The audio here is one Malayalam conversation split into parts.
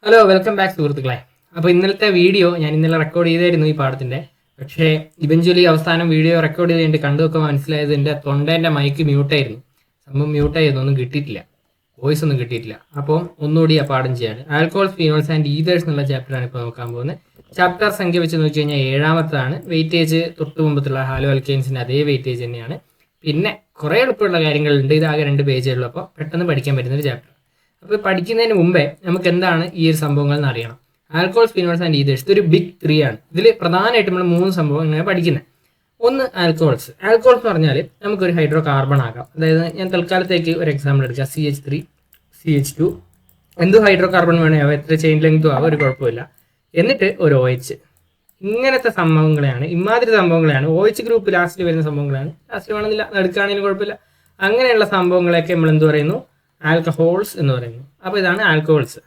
ഹലോ, വെൽക്കം ബാക്ക് സുഹൃത്തുക്കളെ. അപ്പോൾ ഇന്നലത്തെ വീഡിയോ ഞാൻ ഇന്നലെ റെക്കോർഡ് ചെയ്തായിരുന്നു ഈ പാഠത്തിൻ്റെ. പക്ഷേ ഇവഞ്ച്വലി അവസാനം വീഡിയോ റെക്കോർഡ് ചെയ്ത് കഴിഞ്ഞിട്ട് കണ്ടുവൊക്കെ മനസ്സിലായത് എൻ്റെ തൊണ്ടേൻ്റെ മൈക്ക് മ്യൂട്ടായിരുന്നു. സംഭവം മ്യൂട്ടായിരുന്നു, ഒന്നും കിട്ടിയിട്ടില്ല, വോയിസ് ഒന്നും കിട്ടിയിട്ടില്ല. അപ്പോൾ ഒന്നുകൂടി ആ പാഠം ചെയ്യാണ്. ആൽക്കഹോൾസ്, ഫിനോൾസ് ആൻഡ് ഈതേഴ്സ് എന്നുള്ള ചാപ്റ്ററാണ് ഇപ്പോൾ നോക്കാൻ പോകുന്നത്. ചാപ്റ്റർ സംഖ്യ വെച്ച് നോക്കി കഴിഞ്ഞാൽ 7ാമത്താണ്. വെയിറ്റേജ് തൊട്ട് മുമ്പത്തുള്ള ഹാലോ അൽക്കെയിൻസിൻ്റെ അതേ വെയിറ്റേജ് തന്നെയാണ്. പിന്നെ കുറേ എളുപ്പമുള്ള കാര്യങ്ങളുണ്ട്. ഇതാകെ 2 പേജേ ഉള്ളൂ, അപ്പോൾ പെട്ടെന്ന് പഠിക്കാൻ പറ്റുന്നൊരു ചാപ്റ്റർ. അപ്പോൾ പഠിക്കുന്നതിന് മുമ്പേ നമുക്ക് എന്താണ് ഈ ഒരു സംഭവങ്ങൾ എന്ന് അറിയണം. ആൽക്കഹോൾസ്, ഫിനോൾസ് ആൻഡ് ഈതേഴ്സ് ഇതൊരു ബിഗ് 3 ആണ്. ഇതിൽ പ്രധാനമായിട്ട് നമ്മൾ 3 സംഭവം ഇങ്ങനെ പഠിക്കുന്നത്. ഒന്ന് ആൽക്കഹോൾസ്. ആൽക്കഹോൾസ് എന്ന് പറഞ്ഞാൽ നമുക്കൊരു ഹൈഡ്രോ കാർബൺ ആകാം. അതായത് ഞാൻ തൽക്കാലത്തേക്ക് ഒരു എക്സാമ്പിൾ എടുക്കുക, CH3, CH2. എന്ത് ഹൈഡ്രോ കാർബൺ വേണോ, എത്ര ചെയിൻ ലെങ്തും ആവാം, ഒരു കുഴപ്പമില്ല. എന്നിട്ട് ഒരു OH. ഇങ്ങനത്തെ സംഭവങ്ങളെയാണ്, ഇമാതിരി സംഭവങ്ങളെയാണ് OH ഗ്രൂപ്പ് ലാസ്റ്റിൽ വരുന്ന സംഭവങ്ങളാണ്. ലാസ്റ്റിൽ വേണമെന്നില്ല, നടുക്കാണെങ്കിലും കുഴപ്പമില്ല. അങ്ങനെയുള്ള സംഭവങ്ങളെയൊക്കെ നമ്മൾ എന്ത് പറയുന്നു? ആൽക്കഹോൾസ് എന്ന് പറയുന്നു. അപ്പോൾ ഇതാണ് ആൽക്കഹോൾസ്.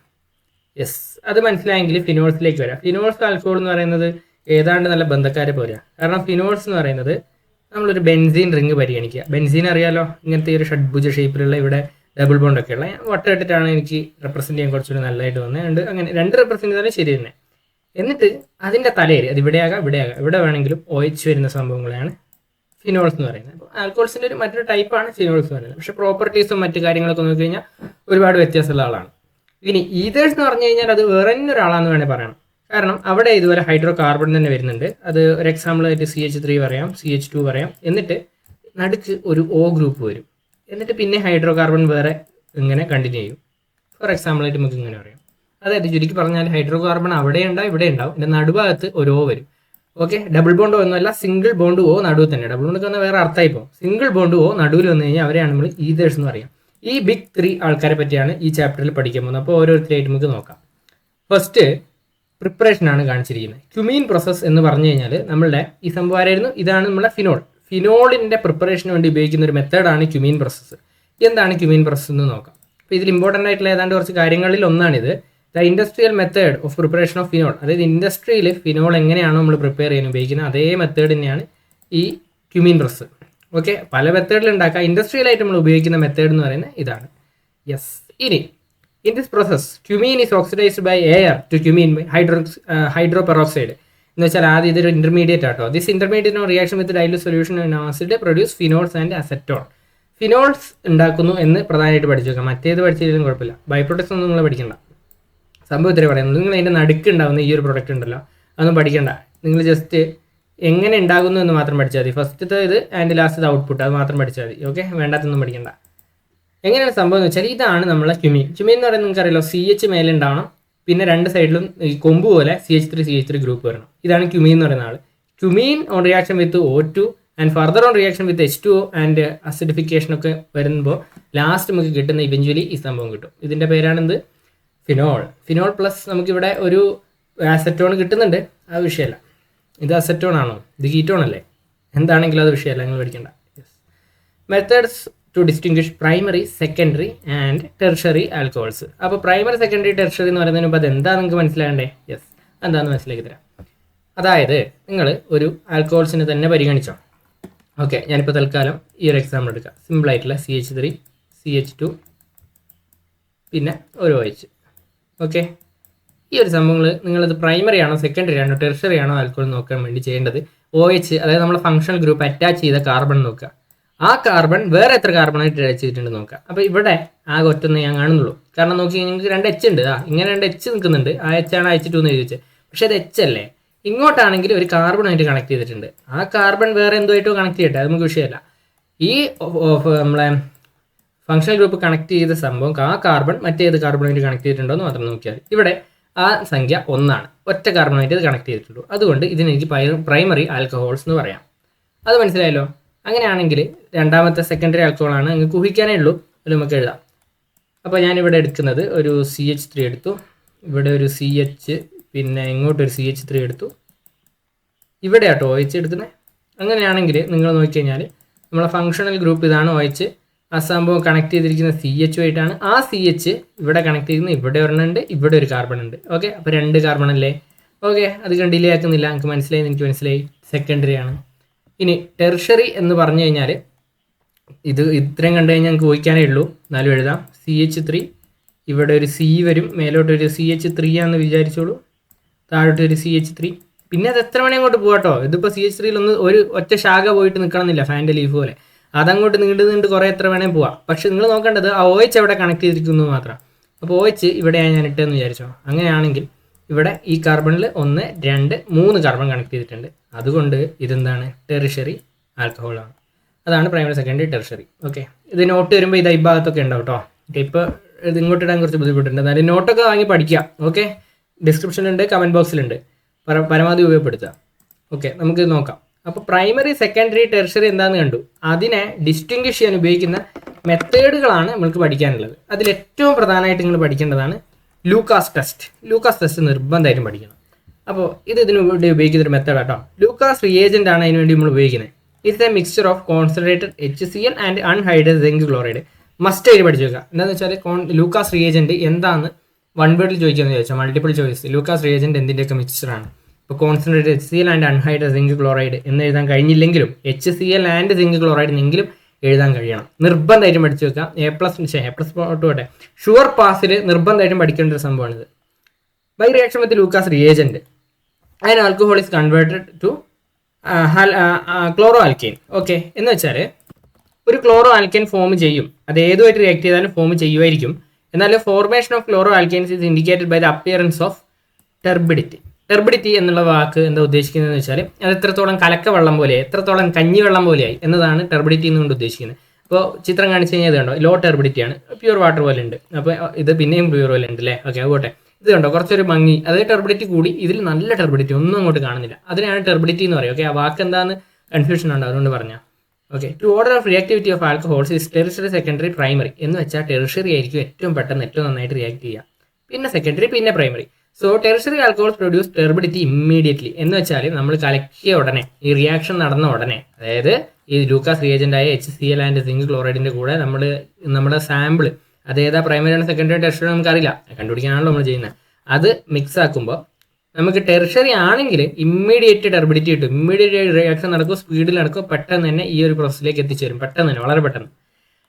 യെസ്, അത് മനസ്സിലായെങ്കിൽ ഫിനോൾസിലേക്ക് വരാം. ഫിനോൾസ് ആൽക്കഹോൾ എന്ന് പറയുന്നത് ഏതാണ്ട് നല്ല ബന്ധക്കാരെ പോലെയാണ്. കാരണം ഫിനോൾസ് എന്ന് പറയുന്നത് നമ്മളൊരു ബെൻസീൻ റിങ് പരിഗണിക്കുക. ബെൻസീൻ അറിയാലോ, ഇങ്ങനത്തെ ഒരു ഷഡ്ഭുജ ഷേപ്പിലുള്ള ഇവിടെ ഡബിൾ ബോണ്ടൊക്കെ ഉള്ള. ഞാൻ വട്ടമിട്ടിട്ടാണ് എനിക്ക് റെപ്രസെൻറ്റ് ചെയ്യാൻ കുറച്ചുകൂടി നല്ലതായിട്ട് വന്നത്. അങ്ങനെ 2 റെപ്രസെൻറ്റ് ചെയ്താലും ശരി തന്നെ. എന്നിട്ട് അതിൻ്റെ തലയിൽ അത് ഇവിടെയാകാം, ഇവിടെ വേണമെങ്കിലും OH വരുന്ന സംഭവങ്ങളെയാണ് ഫിനോൾസ് എന്ന് പറയുന്നത്. അപ്പോൾ ആൽക്കഹോൾസിൻ്റെ മറ്റൊരു ടൈപ്പാണ് ഫിനോൾസ് എന്ന് പറയുന്നത്. പക്ഷേ പ്രോപ്പർട്ടീസും മറ്റു കാര്യങ്ങളൊക്കെ നോക്കി കഴിഞ്ഞാൽ ഒരുപാട് വ്യത്യാസമുള്ള ആളാണ്. ഇനി ഈതേഴ്സ് എന്ന് പറഞ്ഞു കഴിഞ്ഞാൽ അത് വേറെ തന്നെ ഒരാളാണെന്ന് വേണേൽ പറയണം. കാരണം അവിടെ ഇതുപോലെ ഹൈഡ്രോ കാർബൺ തന്നെ വരുന്നുണ്ട്. അത് ഒരു എക്സാമ്പിളായിട്ട് CH3 പറയാം, CH2 പറയാം. എന്നിട്ട് നടുക്ക് ഒരു O ഗ്രൂപ്പ് വരും. എന്നിട്ട് പിന്നെ ഹൈഡ്രോ കാർബൺ വേറെ ഇങ്ങനെ കണ്ടിന്യൂ ചെയ്യും. ഫോർ എക്സാമ്പിളായിട്ട് നമുക്ക് ഇങ്ങനെ പറയാം. അതായത് ചുരുക്കി പറഞ്ഞാൽ ഹൈഡ്രോ കാർബൺ അവിടെ ഉണ്ടാവും, ഇവിടെ ഉണ്ടാവും. എൻ്റെ നടുഭാഗത്ത് ഒരു O വരും. ഓക്കെ, ഡബിൾ ബോണ്ട് ഒന്നുമല്ല, സിംഗിൾ ബോണ്ട് O നടുവ് തന്നെ. ഡബിൾ ബോണ്ട് വന്നാൽ വേറെ അർത്ഥമായി പോകും. സിംഗിൾ ബോണ്ട് O നടുവിൽ വന്നു കഴിഞ്ഞാൽ അവരെയാണ് നമ്മൾ ഈതേഴ്സ് എന്ന് പറയാം. ഈ ബിഗ് 3 ആൾക്കാരെ പറ്റിയാണ് ഈ ചാപ്റ്ററിൽ പഠിക്കാൻ പോകുന്നത്. അപ്പോൾ ഓരോരുത്തരായിട്ട് നമുക്ക് നോക്കാം. ഫസ്റ്റ് പ്രിപ്പറേഷനാണ് കാണിച്ചിരിക്കുന്നത്. ക്യുമീൻ പ്രോസസ്സ് എന്ന് പറഞ്ഞു കഴിഞ്ഞാൽ നമ്മളുടെ ഈ സംഭവമായിരുന്നു. ഇതാണ് നമ്മളെ ഫിനോൾ. ഫിനോളിൻ്റെ പ്രിപ്പറേഷന് വേണ്ടി ഉപയോഗിക്കുന്ന ഒരു മെത്തേഡാണ് ക്യുമീൻ പ്രോസസ്സ്. എന്താണ് ക്യുമീൻ പ്രോസസ്സ് എന്ന് നോക്കാം. അപ്പോൾ ഇതിൽ ഇമ്പോർട്ടൻ്റ് ആയിട്ടുള്ള ഏതാണ്ട് കുറച്ച് കാര്യങ്ങളിൽ ഒന്നാണിത്. The industrial method of preparation of phenol. അതായത് ഇൻഡസ്ട്രിയിൽ ഫിനോൾ എങ്ങനെയാണോ നമ്മൾ പ്രിപ്പയർ ചെയ്യാൻ ഉപയോഗിക്കുന്നത് അതേ മെത്തേഡ് തന്നെയാണ് ഈ ക്യുമീൻ പ്രോസസ്സ്. ഓക്കെ, പല മെത്തേഡിൽ ഉണ്ടാക്കാം. ഇൻഡസ്ട്രിയലായിട്ട് നമ്മൾ ഉപയോഗിക്കുന്ന മെത്തേഡ് എന്ന് പറയുന്നത് ഇതാണ്. യെസ്, ഇനി in this process cumene is oxidised by air to cumene hydroperoxide എന്ന് വെച്ചാൽ ആദ്യം ഇതൊരു ഇൻ്റർമീഡിയറ്റ് ആട്ടോ. This intermediate reaction with dilute solution in acid produce phenols and acetone. Phenols ഉണ്ടാക്കുന്നു എന്ന് പ്രധാനമായിട്ട് പഠിച്ചു വെക്കാം. മറ്റേത് പഠിച്ചില്ലെങ്കിലും കുഴപ്പമില്ല. ബൈ പ്രൊഡക്ട്സ് ഒന്നും നിങ്ങൾ പഠിക്കണ്ട. സംഭവം ഇത്രേ പറയുന്നത്. നിങ്ങൾ അതിൻ്റെ നടുക്ക് ഉണ്ടാകുന്ന ഈ ഒരു പ്രൊഡക്റ്റ് ഉണ്ടല്ലോ, അതൊന്നും പഠിക്കണ്ട. നിങ്ങൾ ജസ്റ്റ് എങ്ങനെ ഉണ്ടാകുന്നു എന്ന് മാത്രം പഠിച്ചാൽ മതി. ഫസ്റ്റത്തെ ഇത് ആൻഡ് ലാസ്റ്റ് ഔട്ട്പുട്ട്, അത് മാത്രം പഠിച്ചാൽ മതി. ഓക്കെ, വേണ്ടാത്തൊന്നും പഠിക്കണ്ട. എങ്ങനെയാണ് സംഭവം എന്ന് വെച്ചാൽ ഇതാണ് നമ്മളെ ക്യുമീൻ. ക്യുമീൻ എന്ന് പറയുന്നത് നിങ്ങൾക്കറിയാലോ, CH മേലെ ഉണ്ടാവണം, പിന്നെ 2 സൈഡിലും ഈ കൊമ്പ് പോലെ CH3 ഗ്രൂപ്പ് വരണം. ഇതാണ് ക്യുമീൻ എന്ന് പറയുന്ന ആൾ. Cumene on reaction with O2 and further on reaction with H2O and acidification ഒക്കെ വരുമ്പോൾ ലാസ്റ്റ് നമുക്ക് കിട്ടുന്ന ഇവഞ്ച്വലി ഈ സംഭവം കിട്ടും. ഇതിൻ്റെ പേരാണെന്ത്? ഫിനോൾ. ഫിനോൾ പ്ലസ് നമുക്കിവിടെ ഒരു അസറ്റോൺ കിട്ടുന്നുണ്ട്. അത് വിഷയമല്ല. ഇത് അസറ്റോൺ ആണോ, ഇത് കീറ്റോൺ അല്ലേ? എന്താണെങ്കിലും അത് വിഷയമല്ല, നിങ്ങൾ പഠിക്കണ്ട. Methods to distinguish primary, secondary and tertiary alcohols. അപ്പോൾ പ്രൈമറി, സെക്കൻഡറി, ടെർഷറി എന്ന് പറയുന്നതിന് മുമ്പ് അതെന്താ നിങ്ങൾക്ക് മനസ്സിലാകണ്ടേ? യെസ്, എന്താണെന്ന് മനസ്സിലാക്കി തരാം. അതായത് നിങ്ങൾ ഒരു ആൽക്കഹോൾസിനെ തന്നെ പരിഗണിച്ചോ. ഓക്കെ, ഞാനിപ്പോൾ തൽക്കാലം ഈ ഒരു എക്സാമ്പിൾ എടുക്കാം. സിമ്പിളായിട്ടുള്ള CH3, CH2, പിന്നെ ഒരു OH. ഓക്കെ, ഈ ഒരു സംഭവങ്ങൾ നിങ്ങളത് പ്രൈമറി ആണോ, സെക്കൻഡറി ആണോ, ടെർഷറി ആണോ ആൽക്കഹോൾ നോക്കാൻ വേണ്ടി ചെയ്യേണ്ടത് OH, അതായത് നമ്മുടെ ഫങ്ഷണൽ ഗ്രൂപ്പ് അറ്റാച്ച് ചെയ്ത കാർബൺ നോക്കുക. ആ കാർബൺ വേറെ എത്ര കാർബണായിട്ട് അറ്റാച്ച് ചെയ്തിട്ടുണ്ട് നോക്കുക. അപ്പോൾ ഇവിടെ ആകെ ഒറ്റൊന്ന് ഞാൻ കാണുന്നുള്ളൂ. കാരണം നോക്കി നിങ്ങൾക്ക് 2 H ഉണ്ട്. ഇങ്ങനെ 2 H നിൽക്കുന്നുണ്ട്. ആ H ആണ് H2 എന്ന് എഴുതി വെച്ചത്. പക്ഷേ അത് H അല്ലേ. ഇങ്ങോട്ടാണെങ്കിൽ ഒരു കാർബണായിട്ട് കണക്ട് ചെയ്തിട്ടുണ്ട്. ആ കാർബൺ വേറെ എന്തുമായിട്ടോ കണക്ട് ചെയ്യട്ടെ, അത് നമുക്ക് വിഷയമല്ല. ഈ നമ്മളെ ഫങ്ഷണൽ ഗ്രൂപ്പ് കണക്ട് ചെയ്ത സംഭവം ആ കാർബൺ മറ്റേത് കാർബണായിട്ട് കണക്ട് ചെയ്തിട്ടുണ്ടോ എന്ന് മാത്രം നോക്കിയാൽ ഇവിടെ ആ സംഖ്യ 1 ആണ്. ഒറ്റ കാർബണായിട്ട് ഇത് കണക്ട് ചെയ്തിട്ടുള്ളൂ. അതുകൊണ്ട് ഇതിനെനിക്ക് പ്രൈമറി ആൽക്കഹോൾസ് എന്ന് പറയാം. അത് മനസ്സിലായല്ലോ. അങ്ങനെയാണെങ്കിൽ രണ്ടാമത്തെ സെക്കൻഡറി ആൽക്കഹോളാണ്, നിങ്ങൾക്ക് ഊഹിക്കാനേ ഉള്ളൂ. അത് നമുക്ക് എഴുതാം. അപ്പോൾ ഞാനിവിടെ എടുക്കുന്നത് ഒരു CH3 എടുത്തു, ഇവിടെ ഒരു CH, പിന്നെ ഇങ്ങോട്ടൊരു CH3 എടുത്തു, ഇവിടെ ആട്ടോ OH എടുക്കുന്നത്. അങ്ങനെയാണെങ്കിൽ നിങ്ങൾ നോക്കിക്കഴിഞ്ഞാൽ നമ്മളെ ഫങ്ഷണൽ ഗ്രൂപ്പ് ഇതാണ് OH. ആ സംഭവം കണക്ട് ചെയ്തിരിക്കുന്ന CH ആയിട്ടാണ്. ആ CH ഇവിടെ കണക്ട് ചെയ്യുന്ന ഇവിടെ ഒരെണ്ണമുണ്ട്, ഇവിടെ ഒരു കാർബൺ ഉണ്ട്. ഓക്കെ, അപ്പോൾ 2 കാർബൺ അല്ലേ. ഓക്കെ, അത് ഡിലേ ആക്കുന്നില്ല, എനിക്ക് മനസ്സിലായി, എനിക്ക് മനസ്സിലായി. സെക്കൻഡറി ആണ്. ഇനി ടെർഷറി എന്ന് പറഞ്ഞു കഴിഞ്ഞാൽ ഇത് ഇത്രയും കണ്ടു കഴിഞ്ഞാൽ ഞങ്ങൾക്ക് ഊഹിക്കാനേ ഉള്ളൂ. എന്നാലും എഴുതാം. CH3 ഇവിടെ ഒരു സി വരും, മേലോട്ടൊരു CH3 ആണെന്ന് വിചാരിച്ചോളൂ, താഴോട്ടൊരു CH3. പിന്നെ അത് എത്ര വേണേ അങ്ങോട്ട് പോകാട്ടോ. ഇതിപ്പോൾ CH3 ഒരു ഒറ്റ ശാഖ പോയിട്ട് നിൽക്കണമെന്നില്ല, ഫാൻ്റെ ലീഫ് പോലെ. അതങ്ങോട്ട് നീണ്ട് കുറേ എത്ര വേണേൽ പോവാം. പക്ഷെ നിങ്ങൾ നോക്കേണ്ടത് ആ OH എവിടെ കണക്ട് ചെയ്തിരിക്കുന്നു മാത്രം. അപ്പോൾ OH ഇവിടെയാണ് ഞാൻ ഇട്ടെന്ന് വിചാരിച്ചോ. അങ്ങനെയാണെങ്കിൽ ഇവിടെ ഈ കാർബണിൽ 1, 2, 3 കാർബൺ കണക്ട് ചെയ്തിട്ടുണ്ട്. അതുകൊണ്ട് ഇതെന്താണ്? ടെറിഷറി ആൽക്കഹോളാണ്. അതാണ് പ്രൈമറി, സെക്കൻഡറി, ടെറിഷറി. ഓക്കെ, ഇത് നോട്ട് വരുമ്പോൾ ഇത് ഈ ഭാഗത്തൊക്കെ ഉണ്ടാവും കേട്ടോ. ഓക്കെ, ഇപ്പോൾ ഇത് ഇങ്ങോട്ട് ഇടാൻ കുറച്ച് ബുദ്ധിമുട്ടുണ്ട്. എന്നാലും നോട്ടൊക്കെ വാങ്ങി പഠിക്കുക. ഓക്കെ, ഡിസ്ക്രിപ്ഷനിലുണ്ട്, കമൻറ്റ് ബോക്സിലുണ്ട്, പരമാവധി ഉപയോഗപ്പെടുത്തുക. ഓക്കെ, നമുക്ക് നോക്കാം. അപ്പോൾ പ്രൈമറി, സെക്കൻഡറി, ടെറിഷറി എന്താണെന്ന് കണ്ടു. അതിനെ ഡിസ്റ്റിങ്വിഷ് ചെയ്യാൻ ഉപയോഗിക്കുന്ന മെത്തേഡുകളാണ് നമുക്ക് പഠിക്കാനുള്ളത്. അതിൽ ഏറ്റവും പ്രധാനമായിട്ട് നിങ്ങൾ പഠിക്കേണ്ടതാണ് ലൂക്കാസ് ടെസ്റ്റ്. ലൂക്കാസ് ടെസ്റ്റ് നിർബന്ധമായിട്ടും പഠിക്കണം. അപ്പോൾ ഇതിനു വേണ്ടി ഉപയോഗിക്കുന്നൊരു മെത്തേഡ് കേട്ടോ. ലൂക്കാസ് റിയേജൻ്റ് ആണ് അതിന് വേണ്ടി നമ്മൾ ഉപയോഗിക്കുന്നത്. It's a mixture of concentrated HCl and anhydrated zinc chloride. Must ആയിട്ട് പഠിച്ചു വെക്കുക. എന്താണെന്ന് വെച്ചാൽ ലൂക്കാസ് റിയേജൻ്റ് എന്താണെന്ന് വൺ വേർഡിൽ ചോദിക്കാമെന്ന് ചോദിച്ചാൽ മൾട്ടിപ്പിൾ ചോയ്സ്. ലൂക്കാസ് റിയേജൻ്റ് എന്തിൻ്റെയൊക്കെ മിക്സ്ചറാണ്? ഇപ്പോൾ concentrated HCl and anhydrated zinc chloride എന്ന് എഴുതാൻ കഴിഞ്ഞില്ലെങ്കിലും HCl ആൻഡ് സിങ്ക് ക്ലോറൈഡ് എന്നെങ്കിലും എഴുതാൻ കഴിയണം. നിർബന്ധമായിട്ടും പഠിച്ചു വെക്കാം. A+ പോട്ടെ, ഷുവർ പാസിൽ നിർബന്ധമായിട്ടും പഠിക്കേണ്ട ഒരു സംഭവമാണിത്. By reaction with Lucas reagent and alcohol is converted to chloro alkane. Okay, എന്ന് വെച്ചാൽ ഒരു ക്ലോറോ ആൽക്കൈൻ ഫോം ചെയ്യും. അത് ഏതുമായിട്ട് റിയാക്ട് ചെയ്താലും ഫോം ചെയ്യുമായിരിക്കും. എന്നാൽ formation of chloro alkanes is indicated by the appearance of turbidity. Turbidity എന്നുള്ള വാക്ക് എന്താ ഉദ്ദേശിക്കുന്നതെന്ന് വെച്ചാൽ അത് എത്രത്തോളം കലക്ക വെള്ളം പോലെയായി, എത്രത്തോളം കഞ്ഞി വെള്ളം പോലെയായി എന്നതാണ് ടെർബിഡിറ്റി എന്നുകൊണ്ട് ഉദ്ദേശിക്കുന്നത്. അപ്പോൾ ചിത്രം കാണിച്ചു കഴിഞ്ഞാൽ ഇത് കണ്ടോ, ലോ ടെർബിഡിറ്റി ആണ്, പ്യൂർ വാട്ടർ പോലെ ഉണ്ട്. അപ്പോൾ ഇത് പിന്നെയും പ്യൂർ പോലെ ഉണ്ട് അല്ലേ. ഓക്കെ, അതുപോട്ടെ. ഇത് കണ്ടോ, കുറച്ചൊരു മങ്ങി, അതായത് ടെർബിഡിറ്റി കൂടി, ഇതിൽ നല്ല ടെർബിഡിറ്റി ഒന്നും അങ്ങോട്ട് കാണുന്നില്ല. അതിനാണ് ടെർബിഡിറ്റി എന്ന് പറയുക. ഓക്കെ, ആ വാക്ക് എന്താണെന്ന് കൺഫ്യൂഷൻ ഉണ്ട്, അതുകൊണ്ട് പറഞ്ഞാൽ. Okay, to order of reactivity of alcohols is tertiary, secondary, primary. എന്ന് വെച്ചാൽ ടെറിഷറി ആയിരിക്കും ഏറ്റവും പെട്ടെന്ന് ഏറ്റവും നന്നായിട്ട് റിയാക്ട് ചെയ്യുക, പിന്നെ സെക്കൻഡറി, പിന്നെ primary. So tertiary alcohols produce turbidity immediately. എന്ന് വെച്ചാൽ നമ്മൾ കലക്കിയ ഉടനെ, ഈ റിയാക്ഷൻ നടന്ന ഉടനെ, അതായത് ഈ ലൂക്കാസ് റിയേജൻ്റായ HCl ആൻഡ് സിങ്ക് ക്ലോറൈഡിൻ്റെ കൂടെ നമ്മുടെ സാമ്പിൾ അത് ഏതാ പ്രൈമറി ആണ്, സെക്കൻഡറി, ടെറിഷറി നമുക്കറിയില്ല, കണ്ടുപിടിക്കാനാണല്ലോ നമ്മൾ ചെയ്യുന്നത്. അത് മിക്സ് ആക്കുമ്പോൾ നമുക്ക് ടെറിഷറി ആണെങ്കിൽ ഇമ്മീഡിയറ്റ് ടെർബിഡിറ്റി കിട്ടും. ഇമ്മീഡിയറ്റ് റിയാക്ഷൻ നടക്കും, സ്പീഡിൽ നടക്കും, പെട്ടെന്ന് തന്നെ ഈ ഒരു പ്രോസസ്സിലേക്ക് എത്തിച്ചേരും, പെട്ടെന്ന് തന്നെ, വളരെ പെട്ടെന്ന്.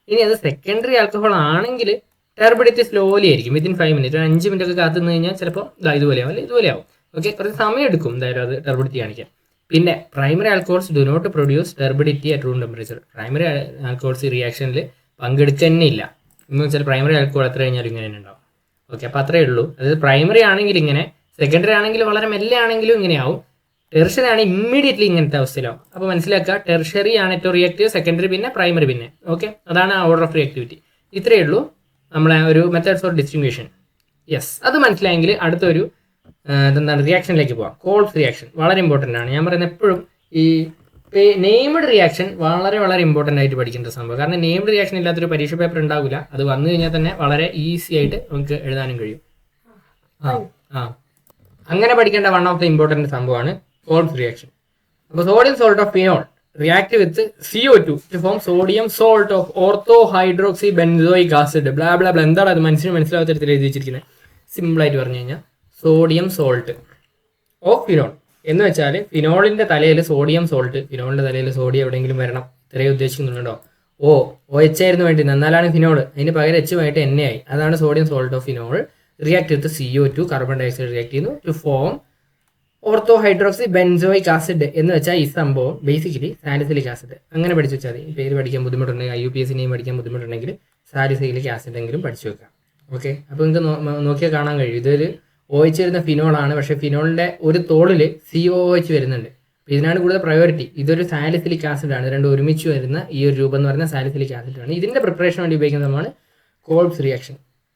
ഇനി അത് സെക്കൻഡറി ആൽക്കഹോൾ ആണെങ്കിൽ ടെർബിഡിറ്റി സ്ലോലി ആയിരിക്കും. വിത്തിൻ 5 മിനിറ്റ്, 5 മിനിറ്റ് ഒക്കെ കാത്തു നിന്ന് കഴിഞ്ഞാൽ ചിലപ്പോൾ ഇതുപോലെയാവും, അല്ലെ ഇതുപോലെയാവും. ഓക്കെ, കുറച്ച് സമയം എടുക്കും എന്തായാലും അത് ടെർബിഡിറ്റി കാണിക്കാൻ. പിന്നെ primary alcohols do not produce turbidity at room temperature. Primary alcohols ഈ റിയാക്ഷനിൽ പങ്കെടുക്കുക തന്നെ ഇല്ല. എന്ന് വെച്ചാൽ പ്രൈമറി ആൽക്കഹോൾ എത്ര കഴിഞ്ഞാലും ഇങ്ങനെ തന്നെ ഉണ്ടാവും. ഓക്കെ, അപ്പോൾ അത്രയേ ഉള്ളൂ. അതായത് പ്രൈമറി ആണെങ്കിൽ ഇങ്ങനെ, സെക്കൻഡറി ആണെങ്കിൽ വളരെ മെല്ലെ ആണെങ്കിലും ഇങ്ങനെയാവും, ടെറിഷറി ആണ് ഇമ്മീഡിയറ്റ്ലി ഇങ്ങനത്തെ അവസ്ഥയിലാവും. അപ്പോൾ മനസ്സിലാക്കുക, ടെറിഷറി ആണ് ഏറ്റവും റിയാക്റ്റീവ്, സെക്കൻഡറി പിന്നെ പ്രൈമറി പിന്നെ. ഓക്കെ, അതാണ് ഓർഡർ ഓഫ് റിയാക്ടിവിറ്റി. ഇത്രയേ ഉള്ളൂ നമ്മളെ ഒരു മെത്തേഡ്സ് ഫോർ ഡിസ്റ്റിങ്വിഷൻ. യെസ്, അത് മനസ്സിലായെങ്കിൽ അടുത്തൊരു എന്താണ് റിയാക്ഷനിലേക്ക് പോകാം. കോൾസ് റിയാക്ഷൻ വളരെ ഇമ്പോർട്ടൻ്റ് ആണ്. ഞാൻ പറയുന്നത് എപ്പോഴും ഈ നെയ്മഡ് റിയാക്ഷൻ വളരെ വളരെ ഇമ്പോർട്ടൻ്റ് ആയിട്ട് പഠിക്കേണ്ട സംഭവം. കാരണം നെയ്മഡ് റിയാക്ഷൻ ഇല്ലാത്തൊരു പരീക്ഷ പേപ്പർ ഉണ്ടാവില്ല. അത് വന്നു കഴിഞ്ഞാൽ തന്നെ വളരെ ഈസി ആയിട്ട് നമുക്ക് എഴുതാനും കഴിയും. അങ്ങനെ പഠിക്കേണ്ട വൺ ഓഫ് ദ ഇമ്പോർട്ടൻറ്റ് സംഭവമാണ് കോൾസ് റിയാക്ഷൻ. അപ്പോൾ sodium salt of phenol react with CO2 to form sodium salt of ortho hydroxy benzoic acid. Blah blah blah, എന്താണ് അത് മനസ്സിലാവാത്ത തരത്തിൽ എഴുതി വെച്ചിരിക്കുന്നത്. സിമ്പിളായിട്ട് പറഞ്ഞു കഴിഞ്ഞാൽ സോഡിയം സോൾട്ട് ഓഫ് ഫിനോൾ എന്ന് വെച്ചാൽ ഫിനോളിൻ്റെ തലയിൽ സോഡിയം സോൾട്ട്, ഫിനോളിൻ്റെ തലയിൽ സോഡിയം എവിടെയെങ്കിലും വരണം, ഇത്രയും ഉദ്ദേശിക്കുന്നുണ്ടോ? OH ആയിരുന്നു വേണ്ടി, എന്നാലാണ് ഫിനോൾ, അതിന് പകരം H ആയിട്ട് NA ആയി. അതാണ് sodium salt of phenol react with CO2 carbon dioxide react ചെയ്യുന്നു to form ortho hydroxy benzoic acid. എന്ന് വെച്ചാൽ ഈ സംഭവം ബേസിക്കലി സാലിസിലിക് ആസിഡ്. അങ്ങനെ പഠിച്ചു വെച്ചാൽ മതി. പേര് പഠിക്കാൻ ബുദ്ധിമുട്ടുണ്ടെങ്കിൽ, IUPAC നെയും പഠിക്കാൻ ബുദ്ധിമുട്ടുണ്ടെങ്കിൽ സാലിസിലിക് ആസിഡ് എങ്കിലും പഠിച്ചു വെക്കാം. ഓക്കെ, അപ്പോൾ നിങ്ങൾക്ക് നോക്കിയാൽ കാണാൻ കഴിയും ഇതൊരു OH വരുന്ന ഫിനോളാണ്. പക്ഷേ ഫിനോളിൻ്റെ ഒരു തോളിൽ COOH വരുന്നുണ്ട്. അപ്പോൾ ഇതിനാണ് കൂടുതൽ പ്രയോറിറ്റി. ഇതൊരു സാലിസിലിക് ആസിഡാണ്. രണ്ടും ഒരുമിച്ച് വരുന്ന ഈ ഒരു രൂപം എന്ന് പറയുന്ന സാലിസിലിക് ആസിഡാണ്. ഇതിൻ്റെ പ്രിപ്പറേഷൻ വേണ്ടി ഉപയോഗിക്കുന്ന സംഭവമാണ് കോൾസ് റിയാക്ഷൻ.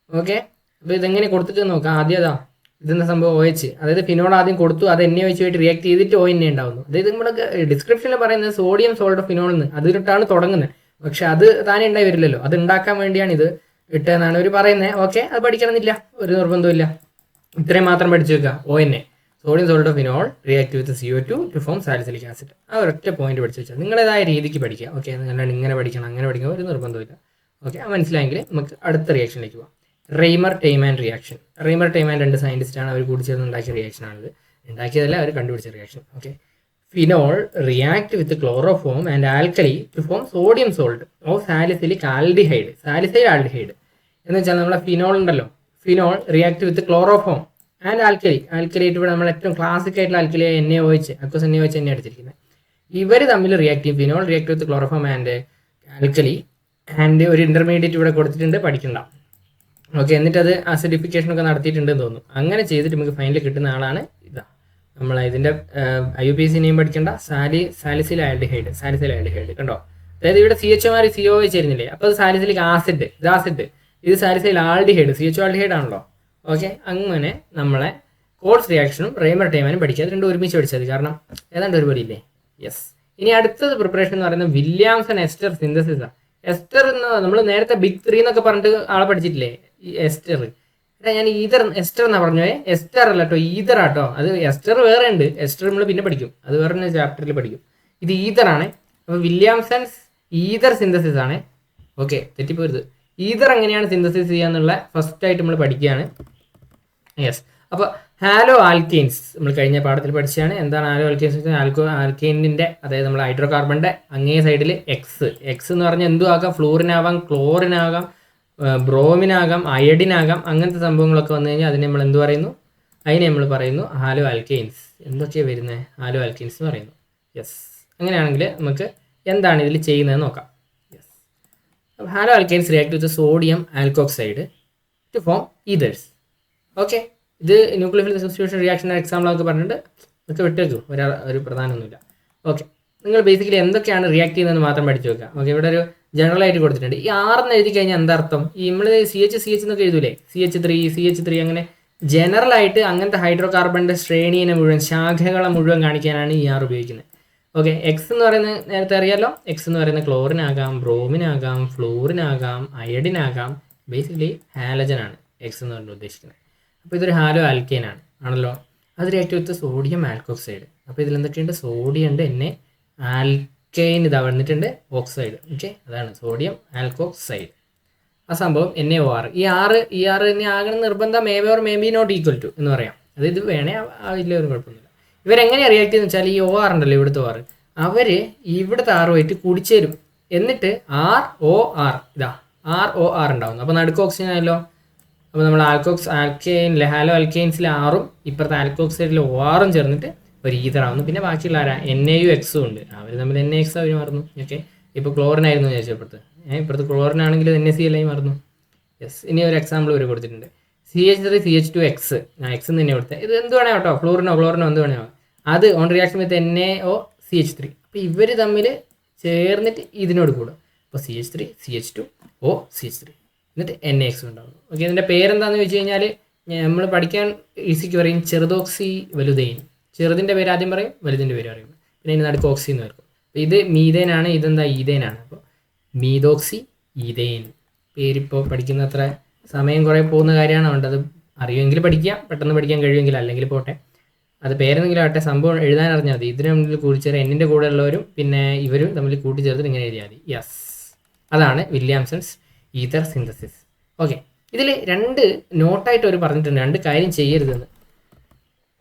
ഓക്കെ, അപ്പോൾ ഇതെങ്ങനെ കൊടുത്തിട്ട് നോക്കാം. ആദ്യം അതാ ഇതെന്ന സംഭവം OH, അതായത് ഫിനോൾ ആദ്യം കൊടുത്തു, അത് NaOH ആയിട്ട് റിയാക്ട് ചെയ്തിട്ട് ONA ഉണ്ടാവുന്നു. അതായത് നമ്മുടെ ഡിസ്ക്രിപ്ഷനിൽ പറയുന്നത് സോഡിയം സോൾട്ട് ഓഫ് ഫിനോൾ എന്ന്, അതിലിട്ടാണ് തുടങ്ങുന്നത്. പക്ഷെ അത് താനെ ഉണ്ടായി വരില്ലല്ലോ, അത് ഉണ്ടാക്കാൻ വേണ്ടിയാണ് ഇത് ഇട്ടതെന്നാണ് അവർ പറയുന്നത്. ഓക്കെ, അത് പഠിക്കണമെന്നില്ല, ഒരു നിർബന്ധമില്ല, ഇത്രയും മാത്രം പഠിച്ചു വെക്കുക. ONA sodium salt of phenol react with CO2 to form salicylic acid. ആ ഒരൊറ്റ പോയിന്റ് പഠിച്ചു വെച്ചാൽ നിങ്ങളേതായ രീതിക്ക് പഠിക്കുക. ഓക്കെ, അല്ലാണ്ട് ഇങ്ങനെ പഠിക്കണം അങ്ങനെ പഠിക്കണം ഒരു നിർബന്ധമില്ല. ഓക്കെ, അത് മനസ്സിലായെങ്കിൽ നമുക്ക് അടുത്ത റിയാക്ഷനിലേക്ക് പോകാം. റെയ്മർ ടൈമാൻ റിയാക്ഷൻ. റെയ്മർ ടൈമാൻ 2 സയൻറ്റിസ്റ്റാണ്, അവർ കൂടി ചേർന്ന് ഉണ്ടാക്കിയ റിയാക്ഷനാണിത്. ഉണ്ടാക്കിയതല്ല, അവർ കണ്ടുപിടിച്ച reaction. Okay, phenol react with chloroform and alkali to form sodium salt of salicylic aldehyde. Salicyl aldehyde എന്ന് വെച്ചാൽ നമ്മളെ ഫിനോൾ ഉണ്ടല്ലോ, phenol react with chloroform and alkali ഇവിടെ നമ്മൾ ഏറ്റവും ക്ലാസിക് ആയിട്ടുള്ള ആൽക്കലി NaOH അക്വസ് NaOH എന്നെ അടിച്ചിരിക്കുന്നത്. ഇവർ തമ്മിൽ റിയാക്ട് ചെയ്യും. Phenol react with chloroform and alkali and ഒരു ഇന്റർമീഡിയറ്റ് ഇവിടെ കൊടുത്തിട്ടുണ്ട്, പഠിക്കണ്ട. ഓക്കെ, എന്നിട്ട് അത് അസിഡിഫിക്കേഷൻ ഒക്കെ നടത്തിയിട്ടുണ്ടെന്ന് തോന്നുന്നു. അങ്ങനെ ചെയ്തിട്ട് നമുക്ക് ഫൈനലിൽ കിട്ടുന്ന ആളാണ് ഇതാ നമ്മൾ ഇതിന്റെ IUPAC നെയിം പഠിക്കേണ്ട, സാലിസിൽ ആൽഡിഹൈഡ് കണ്ടോ. അതായത് ഇവിടെ CHOമാർ COOH ആയിരുന്നില്ലേ, അപ്പോൾ അത് സാലിസിലിക് ആസിഡ്, ഇത് സാലിസിൽ ആൽഡിഹൈഡ്, CHO ആൽഡിഹൈഡ് ആണല്ലോ. ഓക്കെ, അങ്ങനെ നമ്മളെ കോൾസ് റിയാക്ഷനും റേമർ ടൈമാനും പഠിക്കുക. അത് രണ്ടും ഒരുമിച്ച് പഠിച്ചത്, കാരണം ഏതാണ്ട് ഒരു പടിയില്ലേ. യെസ്. ഇനി അടുത്തത് പ്രിപ്പറേഷൻ എന്ന് പറയുന്നത് വില്യാംസൺ എസ്റ്റർ സിന്തസിസ് ആണ്. എസ്റ്റർ എന്ന് നമ്മൾ നേരത്തെ ബിഗ് 3 എന്നൊക്കെ പറഞ്ഞിട്ട് ആളെ പഠിച്ചിട്ടില്ലേ, ഈ എസ്റ്റർ. ഞാൻ എസ്റ്റർ എന്നാ പറഞ്ഞേ, എസ്റ്റർ അല്ല കേട്ടോ, ഈതർ ആട്ടോ. അത് എസ്റ്റർ വേറെ ഉണ്ട്, എസ്റ്റർ നമ്മൾ പിന്നെ പഠിക്കും, അത് വേറെ ചാപ്റ്ററിൽ പഠിക്കും. ഇത് ഈതർ ആണ്. അപ്പോൾ വില്യാംസൺസ് ഈതർ സിന്തസിസ് ആണ്. ഓക്കെ, തെറ്റിപ്പോരുത്. ഈതർ എങ്ങനെയാണ് സിന്തസിസ് ചെയ്യാന്നുള്ള ഫസ്റ്റ് ആയിട്ട് നമ്മൾ പഠിക്കുകയാണ്. യെസ്. അപ്പോൾ ഹാലോ ആൽക്കെയിൻസ് നമ്മൾ കഴിഞ്ഞ പാഠത്തിൽ പഠിച്ചതാണ്. എന്താണ് ഹാലോ ആൽക്കെയിൻസ്? ആൽക്കെയിനിന്റെ, അതായത് നമ്മൾ ഹൈഡ്രോ കാർബണിന്റെ അങ്ങേ സൈഡിൽ എക്സ് എന്ന് പറഞ്ഞാൽ എന്തും ആകാം, ഫ്ലൂറിനാവാം, ക്ലോറിനാകാം, ബ്രോമിനാകാം, അയഡിനാകാം, അങ്ങനത്തെ സംഭവങ്ങളൊക്കെ വന്നു കഴിഞ്ഞാൽ അതിനെ നമ്മൾ എന്ത് പറയുന്നു? അതിനെ നമ്മൾ പറയുന്നു ഹാലോ ആൽക്കെയിൻസ്. എന്തൊക്കെയാണ് വരുന്നത്? ഹാലോ ആൽക്കെയിൻസ് എന്ന് പറയുന്നു. യെസ്. അങ്ങനെയാണെങ്കിൽ നമുക്ക് എന്താണ് ഇതിൽ ചെയ്യുന്നത് നോക്കാം. Yes. Halo alkanes react with sodium alkoxide to form ethers. Okay, ഇത് ന്യൂക്ലിയോഫിലിക് സബ്സ്റ്റിറ്റ്യൂഷൻ റിയാക്ഷൻ്റെ എക്സാമ്പിളൊക്കെ പറഞ്ഞിട്ട് ഒക്കെ വിട്ടേക്കും, ഒരു പ്രധാനമൊന്നുമില്ല. ഓക്കെ, നിങ്ങൾ ബേസിക്കലി എന്തൊക്കെയാണ് റിയാക്ട് ചെയ്യുന്നതെന്ന് മാത്രം പഠിച്ചു വെക്കുക. ഓക്കെ, ഇവിടെ ഒരു ജനറൽ ആയിട്ട് കൊടുത്തിട്ടുണ്ട്. ഈ 6 എഴുതി കഴിഞ്ഞാൽ എന്താ അർത്ഥം? ഈ നമ്മൾ CH എന്നൊക്കെ എഴുതൂലേ, CH3 അങ്ങനെ ജനറൽ ആയിട്ട് അങ്ങനത്തെ ഹൈഡ്രോ കാർബണിന്റെ ശ്രേണീനെ മുഴുവൻ, ശാഖകളെ മുഴുവൻ കാണിക്കാനാണ് ഈ 6 ഉപയോഗിക്കുന്നത്. ഓക്കെ, എക്സ് എന്ന് പറയുന്നത് നേരത്തെ അറിയാലോ. എക്സ് എന്ന് പറയുന്നത് ക്ലോറിനാകാം, ബ്രോമിനാകാം, ഫ്ലൂറിനാകാം, അയഡിനാകാം, ബേസിക്കലി ഹാലജനാണ് എക്സ് എന്ന് പറഞ്ഞിട്ട് ഉദ്ദേശിക്കുന്നത്. അപ്പോൾ ഇതൊരു ഹാലോ ആൽക്കെയിൻ ആണല്ലോ. അത് റിയാക്ട് വിത്ത് സോഡിയം ആൽക്കോക്സൈഡ്. അപ്പോൾ ഇതിൽ എന്തൊക്കെയുണ്ട്? സോഡിയം ഉണ്ട്, ആൽക്കെയിൻ ഇതാ വന്നിട്ടുണ്ട്, ഓക്സൈഡ്. ഓക്കെ, അതാണ് സോഡിയം ആൽക്കോക്സൈഡ്. ആ സംഭവം NaOR. ഈ ആറ് തന്നെ ആകണം നിർബന്ധം, may be not equal to എന്ന് പറയാം. അത് ഇത് വേണേ ആവില്ല, ഒരു കുഴപ്പമൊന്നുമില്ല. ഇവരെങ്ങനെയാണ് റിയാക്ട് ചെയ്യുന്നത് വെച്ചാൽ ഈ OR ഉണ്ടല്ലോ, ഇവിടുത്തെ OR, അവർ ഇവിടുത്തെ ആറുമായിട്ട് കൂടിച്ചേരും. എന്നിട്ട് ROR, ഇതാ ROR ഉണ്ടാവുന്നു. അപ്പോൾ നടുക്ക് ഓക്സിജൻ ആയല്ലോ. അപ്പോൾ നമ്മൾ ആൽക്കെയിനിലെ ഹാലോ ആൽക്കെയിൻസിലെ 6ഉം ഇപ്പുറത്തെ ആൽക്കോക്സൈഡിലെ ORഉം ചേർന്നിട്ട് ഒരു ഈതർ ആവുന്നു. പിന്നെ ബാക്കിയുള്ള NaUX ഉണ്ട്, അവർ തമ്മിൽ NaX അവർ മറന്നു. ഓക്കെ, ഇപ്പോൾ ക്ലോറിൻ ആയിരുന്നു ചോദിച്ചപ്പോഴത്തെ, ഇപ്പുറത്ത് ക്ലോറിൻ ആണെങ്കിൽ NaCl ആയി മറന്നു. യെസ്. ഇനി ഒരു എക്സാമ്പിൾ ഇവർ കൊടുത്തിട്ടുണ്ട്, CH3 CH2X. X തന്നെ കൊടുത്തത്. ഇത് എന്ത് വേണേ കേട്ടോ, ക്ലോറിനോ എന്ത് വേണോ, അത് ഓൺ റിയാക്ഷൻ വിത്ത് NaOCH3. അപ്പോൾ ഇവർ തമ്മിൽ ചേർന്നിട്ട് ഇതിനോട് കൂടും. അപ്പോൾ CH3 CH2OCH3 എന്നിട്ട് NaX ഉണ്ടാവും. ഓക്കെ, ഇതിൻ്റെ പേരെന്താണെന്ന് വെച്ച് കഴിഞ്ഞാൽ നമ്മൾ പഠിക്കാൻ ഈസിക്ക് പറയും ചെറുതോക്സി വലുതെയിൻ. ചെറുതിൻ്റെ പേര് ആദ്യം പറയും, വലുതിൻ്റെ പേര് പറയും, പിന്നെ ഇതിന് നടുക്ക് ഓക്സി എന്ന് പറയും. അപ്പോൾ ഇത് മീതേനാണ്, ഇതെന്താ ഈതേനാണ്. അപ്പോൾ മീതോക്സി ഈതേൻ. പേരിപ്പോൾ പഠിക്കുന്ന അത്ര സമയം കുറേ പോകുന്ന കാര്യമാണ്. അതുകൊണ്ട് അത് അറിയുമെങ്കിൽ പഠിക്കുക, പെട്ടെന്ന് പഠിക്കാൻ കഴിയുമെങ്കിൽ, അല്ലെങ്കിൽ പോട്ടെ. അത് പേരെന്തെങ്കിലും ആട്ടെ, സംഭവം എഴുതാൻ അറിഞ്ഞാൽ മതി. ഇതിന് മുന്നിൽ കൂടിച്ചേർന്ന് എന്നിൻ്റെ കൂടെ ഉള്ളവരും പിന്നെ ഇവരും തമ്മിൽ കൂട്ടിച്ചേർത്ത് ഇങ്ങനെ എഴുതിയാൽ മതി. യെസ്, അതാണ് വില്യാംസൺസ് ഈതർ സിന്തസിസ്. ഓക്കെ, ഇതിൽ 2 നോട്ടായിട്ട് അവർ പറഞ്ഞിട്ടുണ്ട്, 2 കാര്യം ചെയ്യരുതെന്ന്.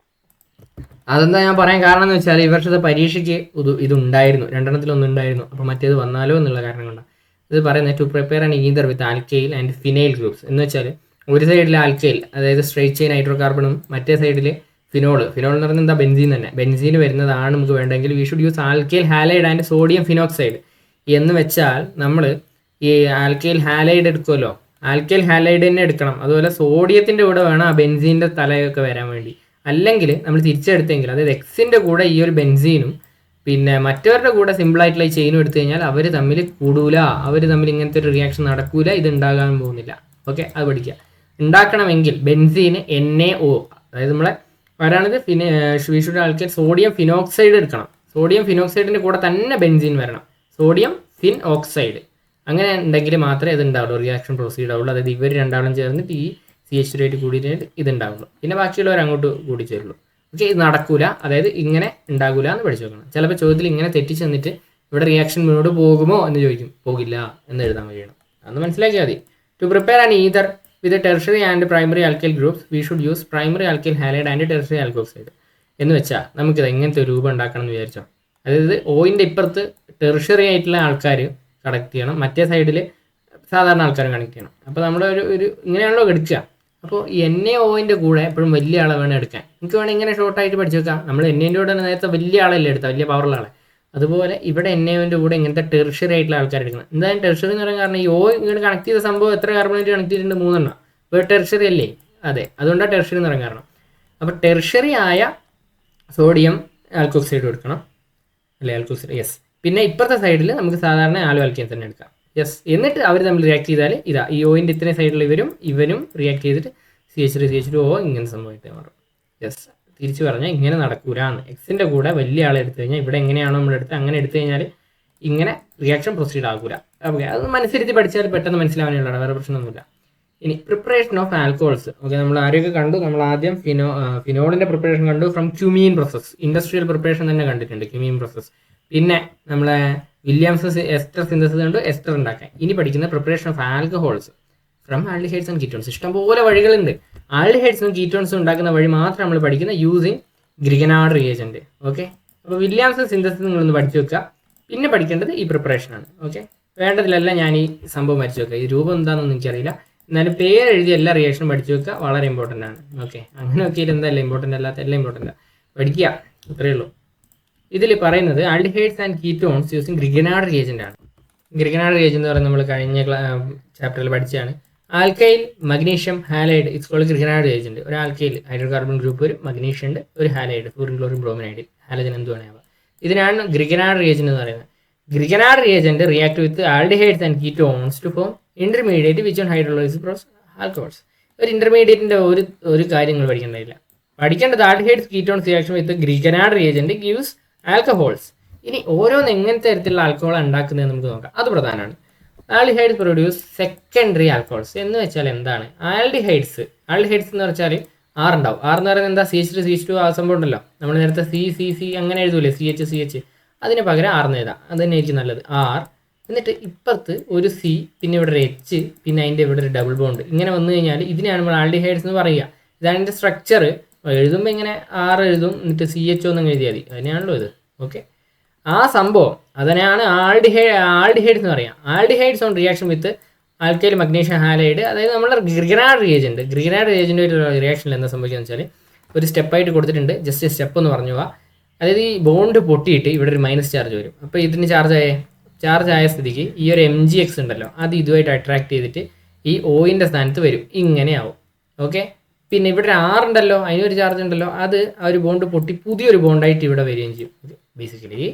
അതെന്താ ഞാൻ പറയാൻ കാരണം എന്ന് വെച്ചാൽ ഈ വർഷത്തെ പരീക്ഷയ്ക്ക് ഇതുണ്ടായിരുന്നു, 2 ഉണ്ടായിരുന്നു. അപ്പോൾ മറ്റേത് വന്നാലോ എന്നുള്ള കാരണം കൊണ്ടാണ് ഇത് പറയുന്നത്. To prepare an ether with alkyl and phenyl groups എന്ന് വെച്ചാൽ ഒരു സൈഡിൽ ആൽക്കെയിൽ, അതായത് സ്ട്രൈറ്റ് ചെയിൻ ഹൈഡ്രോ കാർബണും, മറ്റേ സൈഡിൽ ഫിനോൾ എന്ന് പറയുന്നത് എന്താ, ബെൻസീൻ തന്നെ. ബെൻസീൻ വരുന്നതാണ് നമുക്ക് വേണ്ടെങ്കിൽ V should use alkyl halide and sodium phenoxide എന്ന് വെച്ചാൽ നമ്മൾ ഈ ആൽക്കെയിൽ ഹാലൈഡ് എടുക്കുമല്ലോ, ആൽക്കെയിൽ ഹാലൈഡ് തന്നെ എടുക്കണം. അതുപോലെ സോഡിയത്തിൻ്റെ കൂടെ വേണം ആ ബെൻസീൻ്റെ തലയൊക്കെ വരാൻ വേണ്ടി. അല്ലെങ്കിൽ നമ്മൾ തിരിച്ചെടുത്തെങ്കിൽ, അതായത് എക്സിൻ്റെ കൂടെ ഈ ഒരു ബെൻസീനും പിന്നെ മറ്റവരുടെ കൂടെ സിമ്പിളായിട്ടുള്ള ഈ ചെയിനും എടുത്തു കഴിഞ്ഞാൽ അവർ തമ്മിൽ കൂടൂല, അവർ തമ്മിൽ ഇങ്ങനത്തെ ഒരു റിയാക്ഷൻ നടക്കൂല, ഇത് ഉണ്ടാകാൻ പോകുന്നില്ല. ഓക്കെ, അത് പഠിക്കുക. ഉണ്ടാക്കണമെങ്കിൽ ബെൻസീന് NaO, അതായത് നമ്മളെ വരാണത് ഷുഡ് ആൽക്കെയിൽ സോഡിയം ഫിനോക്സൈഡ് എടുക്കണം. സോഡിയം ഫിനോക്സൈഡിൻ്റെ കൂടെ തന്നെ ബെൻസീൻ വരണം, സോഡിയം ഫിൻ ഓക്സൈഡ്. അങ്ങനെ ഉണ്ടെങ്കിൽ മാത്രമേ ഇത് ഉണ്ടാവുള്ളൂ, റിയാക്ഷൻ പ്രൊസീഡ് ആവുള്ളൂ. അതായത് ഇവർ രണ്ടാളും ചേർന്നിട്ട് ഈ CH3 കൂടിയിട്ട് ഇത് ഉണ്ടാവുള്ളൂ, പിന്നെ ബാക്കിയുള്ളവർ അങ്ങോട്ട് കൂടി ചേരുള്ളൂ. ഓക്കെ, ഇത് നടക്കൂല, അതായത് ഇങ്ങനെ ഉണ്ടാകൂല എന്ന് പഠിച്ചു വെക്കണം. ചിലപ്പോൾ ചോദ്യത്തിൽ ഇങ്ങനെ തെറ്റിച്ച് തന്നിട്ട് ഇവിടെ റിയാക്ഷൻ മുന്നോട്ട് പോകുമോ എന്ന് ചോദിക്കും, പോകില്ല എന്ന് എഴുതാൻ കഴിയണം. അതൊന്ന് മനസ്സിലാക്കിയാൽ മതി. To prepare an ether with tertiary and primary alkyl groups we should use primary alkyl halide and tertiary alkoxide എന്ന് വെച്ചാൽ നമുക്കിത് എങ്ങനത്തെ രൂപം ഉണ്ടാക്കണം എന്ന് വിചാരിച്ചോ. അതായത് ഓയിൻ്റെ ഇപ്പുറത്ത് ടെർഷറി ആയിട്ടുള്ള ആൾക്കാർ കണക്ട് ചെയ്യണം, മറ്റേ സൈഡിൽ സാധാരണ ആൾക്കാർ കണക്ട് ചെയ്യണം. അപ്പോൾ നമ്മുടെ ഒരു ഇങ്ങനെയാണല്ലോ എടുക്കുക. അപ്പോൾ NaOൻ്റെ കൂടെ എപ്പോഴും വലിയ ആളെ വേണം എടുക്കാൻ. എനിക്ക് വേണമെങ്കിൽ ഇങ്ങനെ ഷോർട്ടായിട്ട് പഠിച്ചു വെക്കാം. നമ്മൾ Naൻ്റെ കൂടെ നേരത്തെ വലിയ ആളല്ലേ എടുത്താൽ, വലിയ പവറുള്ള ആളെ. അതുപോലെ ഇവിടെ NaOൻ്റെ കൂടെ ഇങ്ങനത്തെ ടെർഷ്യറി ആയിട്ടുള്ള ആൾക്കാർ എടുക്കണം. എന്തായാലും ടെർഷ്യറി എന്ന് പറയാൻ കാരണം ഈ ഇങ്ങനെ കണക്ട് ചെയ്ത സംഭവം എത്ര കാർബണേറ്റ് കണക്ട് ചെയ്തിട്ടുണ്ട്? 3 ഇപ്പോൾ ടെർഷ്യറി അല്ലേ? അതെ, അതുകൊണ്ടാണ് ടെർഷ്യറി എന്ന് പറയാൻ കാരണം. അപ്പോൾ ടെർഷ്യറി ആയ സോഡിയം ആൽക്കോക്സൈഡ് എടുക്കണം അല്ലേ? Alkoxide, yes. പിന്നെ ഇപ്പുറത്തെ സൈഡിൽ നമുക്ക് സാധാരണ ആലോ ആൽക്കീൻ തന്നെ എടുക്കാം, യെസ്. എന്നിട്ട് അവർ തമ്മിൽ റിയാക്ട് ചെയ്താൽ ഇതാ ഈ ഓയിൻ്റെ ഇത്രയും സൈഡിൽ ഇവനും റിയാക്ട് ചെയ്തിട്ട് CH3CH2O ഇങ്ങനെ സംഭവിച്ചിട്ട് മാറും, യെസ്. തിരിച്ചു പറഞ്ഞാൽ ഇങ്ങനെ നടക്കൂലാന്ന്. എക്സിൻ്റെ കൂടെ വലിയ ആളെ എടുത്തു കഴിഞ്ഞാൽ ഇവിടെ എങ്ങനെയാണോ നമ്മൾ എടുത്ത് അങ്ങനെ എടുത്തു കഴിഞ്ഞാൽ ഇങ്ങനെ റിയാക്ഷൻ പ്രൊസീഡ് ആകൂല. ഓക്കെ, അത് മനസ്സിരുത്തി പഠിച്ചാൽ പെട്ടെന്ന് മനസ്സിലാവാനുള്ളതാണ്, വേറെ പ്രശ്നമൊന്നുമില്ല. ഇനി പ്രിപ്പറേഷൻ ഓഫ് ആൽക്കോൾസ്. ഓക്കെ, നമ്മൾ ആരെയൊക്കെ കണ്ടു? നമ്മൾ ആദ്യം ഫിനോളിൻ്റെ പ്രിപ്പറേഷൻ കണ്ടു from cumin process. Industrial preparation തന്നെ കണ്ടിട്ടുണ്ട്, ക്യുമീൻ പ്രോസസ്. പിന്നെ നമ്മളെ വില്യംസ് എസ്റ്റർ സിന്തസിസ് കണ്ടു, എസ്റ്റർ ഉണ്ടാക്കാൻ. ഇനി പഠിക്കുന്ന preparation of alcohols from aldehydes and ketones. ഇഷ്ടംപോലെ വഴികളുണ്ട്. ആൽഡിഹൈഡ്സും കീറ്റോൺസും ഉണ്ടാക്കുന്ന വഴി മാത്രം നമ്മൾ പഠിക്കുന്ന യൂസിങ് ഗ്രിഗനാർഡ് റിയേജന്റ്. ഓക്കെ, അപ്പോൾ വില്യംസ് സിന്തസിസ് നിങ്ങളൊന്ന് പഠിച്ചു വെക്കുക. പിന്നെ പഠിക്കേണ്ടത് ഈ പ്രിപ്പറേഷനാണ്. ഓക്കെ, വേണ്ടതിലല്ല ഞാൻ ഈ സംഭവം പഠിച്ചു വെക്കുക. ഈ രൂപം എന്താണെന്നൊന്നും എനിക്കറിയില്ല, എന്നാലും പേരെഴുതിയ എല്ലാ റിയേഷനും പഠിച്ചു വെക്കുക, വളരെ ഇമ്പോർട്ടൻ്റ് ആണ്. ഓക്കെ, അങ്ങനെ നോക്കിയാൽ എന്തല്ല ഇമ്പോർട്ടൻ്റ് അല്ലാത്ത എല്ലാം ഇമ്പോർട്ടൻ്റ് പഠിക്കുക, അത്രയേ ഉള്ളൂ. ഇതിൽ പറയുന്നത് aldehydes and ketones using Grignard reagent ആണ്. ഗ്രിഗനാർഡ് റിയേജന്റ് എന്ന് പറയുന്നത് നമ്മൾ കഴിഞ്ഞ ചാപ്റ്ററിൽ പഠിച്ചതാണ്. Alkyl magnesium halide it's called Grignard reagent. ഒരു ആൽക്കൈൽ ഹൈഡ്രോകാർബൺ ഗ്രൂപ്പ് ഒരു മഗ്നീഷ്യം ഉണ്ട്, ഒരു halide fluorine chlorine bromide halogen എന്ത് വേണേൽ. ഇതിനാണ് ഗ്രിഗനാർഡ് റിയേജന്റ് എന്ന് പറയുന്നത്. Grignard reagent react with aldehydes and ketones to form intermediate which on hydrolysis process alcohols. ഒരു ഇന്റർമീഡിയറ്റിന്റെ ഒരു കാര്യങ്ങൾ പഠിക്കേണ്ടതില്ല. പഠിക്കേണ്ടത് aldehydes ketones reaction with ഗ്രിഗനാർഡ് reagent gives alcohols. ഇനി ഓരോന്ന് എങ്ങനത്തെ തരത്തിലുള്ള ആൽക്കഹോൾ ഉണ്ടാക്കുന്നത് നമുക്ക് നോക്കാം, അത് പ്രധാനമാണ്. ആൽഡിഹൈഡ്സ് പ്രൊഡ്യൂസ് സെക്കൻഡറി ആൽക്കഹോൾസ് എന്ന് വെച്ചാൽ എന്താണ്? ആൽഡിഹൈഡ്സ് എന്ന് വെച്ചാൽ ആർ ഉണ്ടാവും. ആർ എന്ന് പറയുന്നത് എന്താ? CH3CH2 ആ സംഭവം ഉണ്ടല്ലോ, നമ്മൾ നേരത്തെ C അങ്ങനെ എഴുതൂലേ, CH അതിന് പകരം ആർ എന്ന് എഴുതാം, അത് തന്നെ ആയിരിക്കും നല്ലത്. ആർ, എന്നിട്ട് ഇപ്പുറത്ത് ഒരു C, പിന്നെ ഇവിടെ ഒരു H, പിന്നെ അതിൻ്റെ ഇവിടെ ഒരു ഡബിൾ ബോണ്ട്. ഇങ്ങനെ വന്നു കഴിഞ്ഞാൽ ഇതിനാണ് നമ്മൾ ആൽഡിഹൈഡ്സ് എന്ന് പറയുക. ഇതാണ് ഇതിൻ്റെ സ്ട്രക്ചർ. എഴുതുമ്പോൾ ഇങ്ങനെ ആർ എഴുതും, എന്നിട്ട് CHO എന്നങ്ങ് എഴുതിയാൽ മതി, അതിനാണല്ലോ ഇത്. ഓക്കെ, ആ സംഭവം അതിനെയാണ് ആൽഡിഹൈഡ്സ് എന്ന് പറയാം. Aldehydes on reaction with alkyl magnesium halide, അതായത് നമ്മുടെ ഗ്രിഗനാർഡ് റിയേജന്റ് റിയാക്ഷനിൽ എന്താ സംഭവിക്കുന്നത് വെച്ചാൽ ഒരു സ്റ്റെപ്പായിട്ട് കൊടുത്തിട്ടുണ്ട്, ജസ്റ്റ് സ്റ്റെപ്പ് എന്ന് പറഞ്ഞു പോവാ. അതായത് ഈ ബോണ്ട് പൊട്ടിയിട്ട് ഇവിടെ ഒരു മൈനസ് ചാർജ് വരും. അപ്പോൾ ഇതിന് ചാർജ് ആയ സ്ഥിതിക്ക് ഈ ഒരു MgX ഉണ്ടല്ലോ, അത് ഇതുമായിട്ട് അട്രാക്ട് ചെയ്തിട്ട് ഈ ഓയിൻ്റെ സ്ഥാനത്ത് വരും, ഇങ്ങനെയാവും. ഓക്കെ, പിന്നെ ഇവിടെ ഒരു ആർ ഉണ്ടല്ലോ, അതിനൊരു ചാർജ് ഉണ്ടല്ലോ, അത് ആ ഒരു ബോണ്ട് പൊട്ടി പുതിയൊരു ബോണ്ടായിട്ട് ഇവിടെ വരികയും ചെയ്യും. ബേസിക്കലി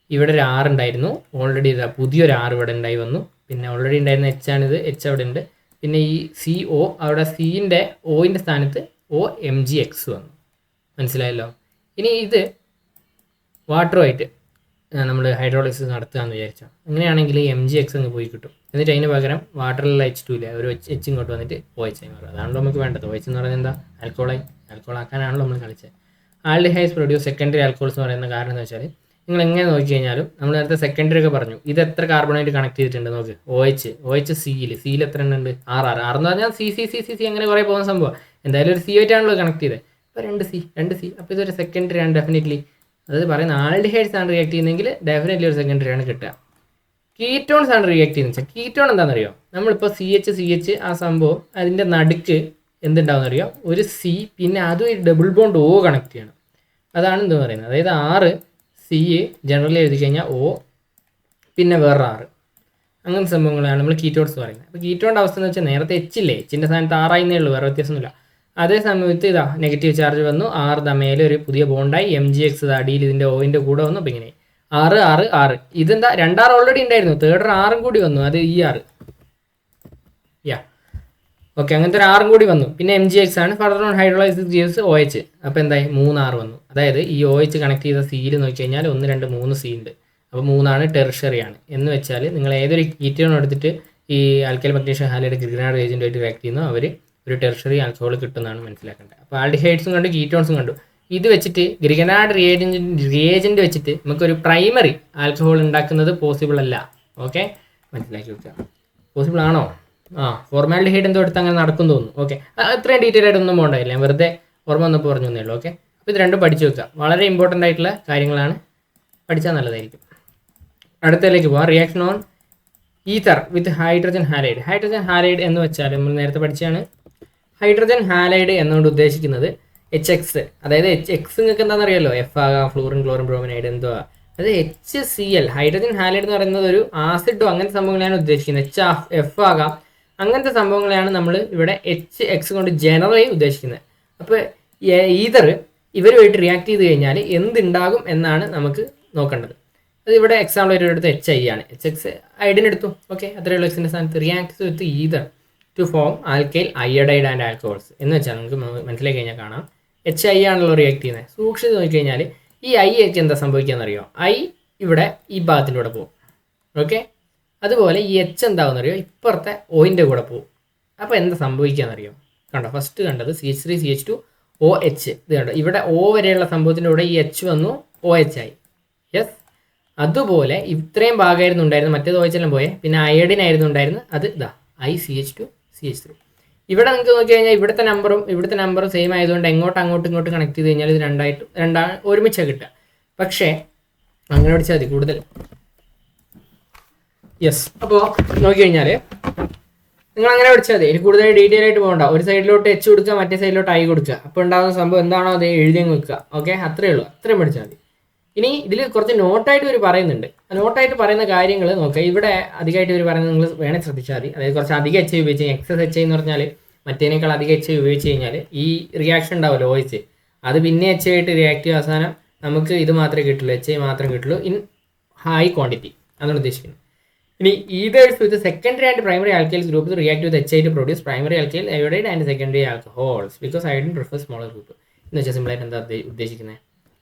ഇവിടെ ഒരു ആർ ഉണ്ടായിരുന്നു, ഓൾറെഡി ഇതാ പുതിയൊരു ആർ ഇവിടെ ഉണ്ടായി വന്നു. പിന്നെ ഓൾറെഡി ഉണ്ടായിരുന്ന H ആണിത്, H അവിടെ ഉണ്ട്. പിന്നെ ഈ CO അവിടെ Cൻ്റെ ഓയിൻ്റെ സ്ഥാനത്ത് OMgX വന്നു. മനസ്സിലായല്ലോ? ഇനി ഇത് വാട്ടറുമായിട്ട് നമ്മൾ ഹൈഡ്രോളിസിസ് നടത്തുകയെന്ന് വിചാരിച്ചാൽ, അങ്ങനെയാണെങ്കിൽ MgX അങ്ങ് പോയി കിട്ടും. എന്നിട്ട് അതിന് പകരം വാട്ടറിലുള്ള H2 ഇല്ല, ഒരു H ഇങ്ങോട്ട് വന്നിട്ട് OH ആയി മാറും. അതാണല്ലോ നമുക്ക് വേണ്ടത്. OH എന്ന് പറയുന്നത് എന്താ? ആൽക്കോൾ ആക്കാനാണല്ലോ നമ്മൾ കളിച്ചത്. ആൽഡിഹൈഡ്സ് പ്രൊഡ്യൂസ് സെക്കൻഡറി ആൽക്കോൾസ് എന്ന് പറയുന്ന കാരണം എന്ന് വെച്ചാൽ, നിങ്ങൾ എങ്ങനെ നോക്കി കഴിഞ്ഞാലും നമ്മൾ നേരത്തെ സെക്കൻഡറി ഒക്കെ പറഞ്ഞു, ഇത് എത്ര കാർബണായിട്ട് കണക്ട് ചെയ്തിട്ടുണ്ട് നോക്ക്. OH സിയിൽ എത്ര ഉണ്ട്? 6 എന്ന് പറഞ്ഞാൽ C അങ്ങനെ കുറേ പോകുന്ന സംഭവം. എന്തായാലും ഒരു C ആയിട്ടാണല്ലോ കണക്ട് ചെയ്തത്. ഇപ്പോൾ 2C. അപ്പോൾ ഇതൊരു സെക്കൻഡറി ആണ് ഡെഫിനറ്റ്ലി. അതായത് പറയുന്ന ആൽഡിഹൈഡ്സ് ആണ് റിയാക്ട് ചെയ്യുന്നതെങ്കിൽ ഡെഫിനറ്റ്ലി ഒരു സെക്കൻഡറി ആണ് കിട്ടുക. കീറ്റോൺസ് ആണ് റിയാക്ട് ചെയ്യുന്നത് വെച്ചാൽ, കീറ്റോൺ എന്താണെന്നറിയോ? നമ്മളിപ്പോൾ CH ആ സംഭവം അതിൻ്റെ നടുക്ക് എന്തുണ്ടാവുമെന്ന് അറിയോ? ഒരു C, പിന്നെ അതും ഈ ഡബിൾ ബോണ്ട് O കണക്ട് ചെയ്യണം. അതാണ് എന്താ പറയുന്നത്. അതായത് 6 C ജനറലി എഴുതി കഴിഞ്ഞാൽ O, പിന്നെ വേറെ 6, അങ്ങനത്തെ സംഭവങ്ങളാണ് നമ്മൾ കീറ്റോൺസ് പറയുന്നത്. അപ്പോൾ കീറ്റോണിൻ്റെ അവസ്ഥ എന്ന് വെച്ചാൽ നേരത്തെ H ഇല്ലേ, Hൻ്റെ സ്ഥാനത്ത് 6 ആയിരുന്നേ ഉള്ളൂ, വേറെ വ്യത്യാസമൊന്നുമില്ല. അതേ സമയത്ത് ഇതാ നെഗറ്റീവ് ചാർജ് വന്നു, 6 തമ്മേൽ ഒരു പുതിയ ബോണ്ടായി, MgX അടിയിൽ ഇതിൻ്റെ ഓയിൻ്റെ കൂടെ വന്നു. അപ്പോൾ ഇങ്ങനെ 6 ഇതെന്താ 2 R ഓൾറെഡി ഉണ്ടായിരുന്നു, തേർഡ് 6 കൂടി വന്നു, അത് ഈ 6 ഓക്കെ, അങ്ങനത്തെ ഒരു 6 കൂടി വന്നു. പിന്നെ MgX ആണ്. Further on hydrolysis gives OH. അപ്പോൾ എന്തായി 3 R വന്നു. അതായത് ഈ OH കണക്ട് ചെയ്ത Cയിൽ നോക്കി കഴിഞ്ഞാൽ 1, 2, 3 C ഉണ്ട്. അപ്പോൾ 3 ടെർഷ്യറി ആണ്. എന്ന് വെച്ചാൽ നിങ്ങൾ ഏതൊരു കീറ്റോൺ എടുത്തിട്ട് ഈ ആൽക്കൈൽ മഗ്നീഷ്യം ഹാലൈഡ് ഗ്രിഗനാർഡ് റിയേജന്റുമായിട്ട് റിയാക്ട് ചെയ്യുന്നു, അവർ ഒരു ടെർഷ്യറി ആൽക്കഹോൾ കിട്ടുന്നതാണ് മനസ്സിലാക്കേണ്ടത്. അപ്പോൾ ആൽഡിഹൈഡ്സും കണ്ടു, കീറ്റോൺസും കണ്ടു. ഇത് വെച്ചിട്ട് ഗ്രിഗനാർഡ് റിയേജന്റ് വെച്ചിട്ട് നമുക്കൊരു പ്രൈമറി ആൽക്കഹോൾ ഉണ്ടാക്കുന്നത് പോസിബിൾ അല്ല. ഓക്കെ, മനസ്സിലാക്കി വെക്കുക. പോസിബിൾ ആണോ? ഫോർമാൽഡിഹൈഡ് എന്തോ എടുത്ത് അങ്ങനെ നടക്കും തോന്നുന്നു. ഓക്കെ, അത്രയും ഡീറ്റെയിൽ ആയിട്ടൊന്നും പോകണ്ടായില്ല, വെറുതെ ഓർമ്മ വന്നപ്പോൾ പറഞ്ഞു തന്നേ ഉള്ളൂ. ഓക്കെ, അപ്പോൾ ഇത് രണ്ടും പഠിച്ചു വെക്കുക, വളരെ ഇമ്പോർട്ടൻ്റ് ആയിട്ടുള്ള കാര്യങ്ങളാണ്, പഠിച്ചാൽ നല്ലതായിരിക്കും. അടുത്തതിലേക്ക് പോകാം. Reaction on ether with hydrogen halide. Hydrogen halide എന്ന് വെച്ചാൽ നമ്മൾ നേരത്തെ പഠിച്ചാണ്. ഹൈഡ്രജൻ ഹാലൈഡ് എന്നുകൊണ്ട് ഉദ്ദേശിക്കുന്നത് HX, അതായത് HX നിങ്ങൾക്ക് എന്താണെന്ന് അറിയാലോ, എഫ് ആകാം, ഫ്ലൂറിൻ ക്ലോറിൻ ബ്രോമിനൈഡ് എന്തോ. അത് HCl ഹൈഡ്രജൻ ഹാലൈഡ് എന്ന് പറയുന്നത് ഒരു ആസിഡോ അങ്ങനത്തെ സംഭവങ്ങളെയാണ് ഉദ്ദേശിക്കുന്നത്. HF ആകാം, അങ്ങനത്തെ സംഭവങ്ങളെയാണ് നമ്മൾ ഇവിടെ HX കൊണ്ട് ജനറലി ഉദ്ദേശിക്കുന്നത്. അപ്പോൾ ഈതർ ഇവരുമായിട്ട് റിയാക്ട് ചെയ്ത് കഴിഞ്ഞാൽ എന്തുണ്ടാകും എന്നാണ് നമുക്ക് നോക്കേണ്ടത്. അത് ഇവിടെ എക്സാമ്പിൾ ഒരു എടുത്ത് HI ആണ്. HX ഐഡിൻ എടുത്തു. ഓക്കെ, അത്രയേ ഉള്ളൂ. എക്സിൻ്റെ സ്ഥാനത്ത് reacts with ether to form alkyl iodide and alcohols എന്ന് വെച്ചാൽ നമുക്ക് മനസ്സിലാക്കി കഴിഞ്ഞാൽ കാണാം HI ആണല്ലോ റിയാക്ട് ചെയ്യുന്നത്. സൂക്ഷിച്ച് നോക്കിക്കഴിഞ്ഞാൽ ഈ I ഒക്കെ എന്താ സംഭവിക്കാമെന്നറിയോ? I ഇവിടെ ഈ ഭാഗത്തിൻ്റെ കൂടെ പോകും. ഓക്കെ, അതുപോലെ ഈ H എന്താവുമെന്നറിയോ? ഇപ്പുറത്തെ ഓയിൻ്റെ കൂടെ പോകും. അപ്പോൾ എന്താ സംഭവിക്കാമെന്നറിയോ? കണ്ടോ, ഫസ്റ്റ് കണ്ടത് CH3 CH2 OH. ഇത് കണ്ടോ, ഇവിടെ O വരെയുള്ള സംഭവത്തിൻ്റെ കൂടെ ഈ H വന്നു, OH ആയി. യെസ്, അതുപോലെ ഇത്രയും ഭാഗമായിരുന്നു ഉണ്ടായിരുന്നത്, മറ്റേത് OH എല്ലാം പോയേ. പിന്നെ അയഡിൻ ആയിരുന്നു ഉണ്ടായിരുന്നത്, അത് ഇതാ ICH2 CH3. ഇവിടെ നിങ്ങൾക്ക് നോക്കി കഴിഞ്ഞാൽ ഇവിടുത്തെ നമ്പറും സെയിം ആയതുകൊണ്ട് അങ്ങോട്ട് കണക്ട് ചെയ്ത് കഴിഞ്ഞാൽ ഇത് രണ്ടാണ് ഒരുമിച്ചാണ് കിട്ടുക. പക്ഷേ അങ്ങനെ പഠിച്ചാൽ മതി കൂടുതൽ. യെസ്, അപ്പോൾ നോക്കിക്കഴിഞ്ഞാൽ നിങ്ങൾ അങ്ങനെ പഠിച്ചാൽ മതി. ഇനി കൂടുതൽ ഡീറ്റെയിൽ ആയിട്ട് പോകണ്ട. ഒരു സൈഡിലോട്ട് H കൊടുക്കുക, മറ്റേ സൈഡിലോട്ട് I കൊടുക്കുക. അപ്പോൾ ഉണ്ടാകുന്ന സംഭവം എന്താണോ അത് എഴുതി വെക്കുക. ഓക്കെ, അത്രയേ ഉള്ളൂ. അത്രയും പഠിച്ചാൽ മതി. ഇനി ഇതിൽ കുറച്ച് നോട്ടായിട്ട് ഇവർ പറയുന്നുണ്ട്. നോട്ടായിട്ട് പറയുന്ന കാര്യങ്ങൾ നോക്കുക. ഇവിടെ അധികമായിട്ട് ഇവർ പറയുന്നത് നിങ്ങൾ വേണേൽ ശ്രദ്ധിച്ചാൽ മതി. അതായത് കുറച്ച് അധികം HI ഉപയോഗിച്ച് എക്സസ് HI എന്ന് പറഞ്ഞാൽ മറ്റേനേക്കാൾ അധികം HI ഉപയോഗിച്ച് കഴിഞ്ഞാൽ ഈ റിയാക്ഷൻ ഉണ്ടാവുമല്ലോ OH, അത് പിന്നെ HI ആയിട്ട് റിയാക്ട് ചെയ്യും. അവസാനം നമുക്ക് ഇത് മാത്രമേ കിട്ടുള്ളൂ, HI മാത്രമേ കിട്ടുള്ളൂ ഇൻ ഹൈ ക്വാണ്ടിറ്റി. അതാണ് ഉദ്ദേശിക്കുന്നത്. ഇനി ethers with secondary and primary alkyl group react with HI to produce primary alkyl iodide and secondary alcohols because iodine prefers smaller group എന്ന് വെച്ചാൽ സിമ്പിളായിട്ട് എന്താ ഉദ്ദേശിക്കുന്നത്?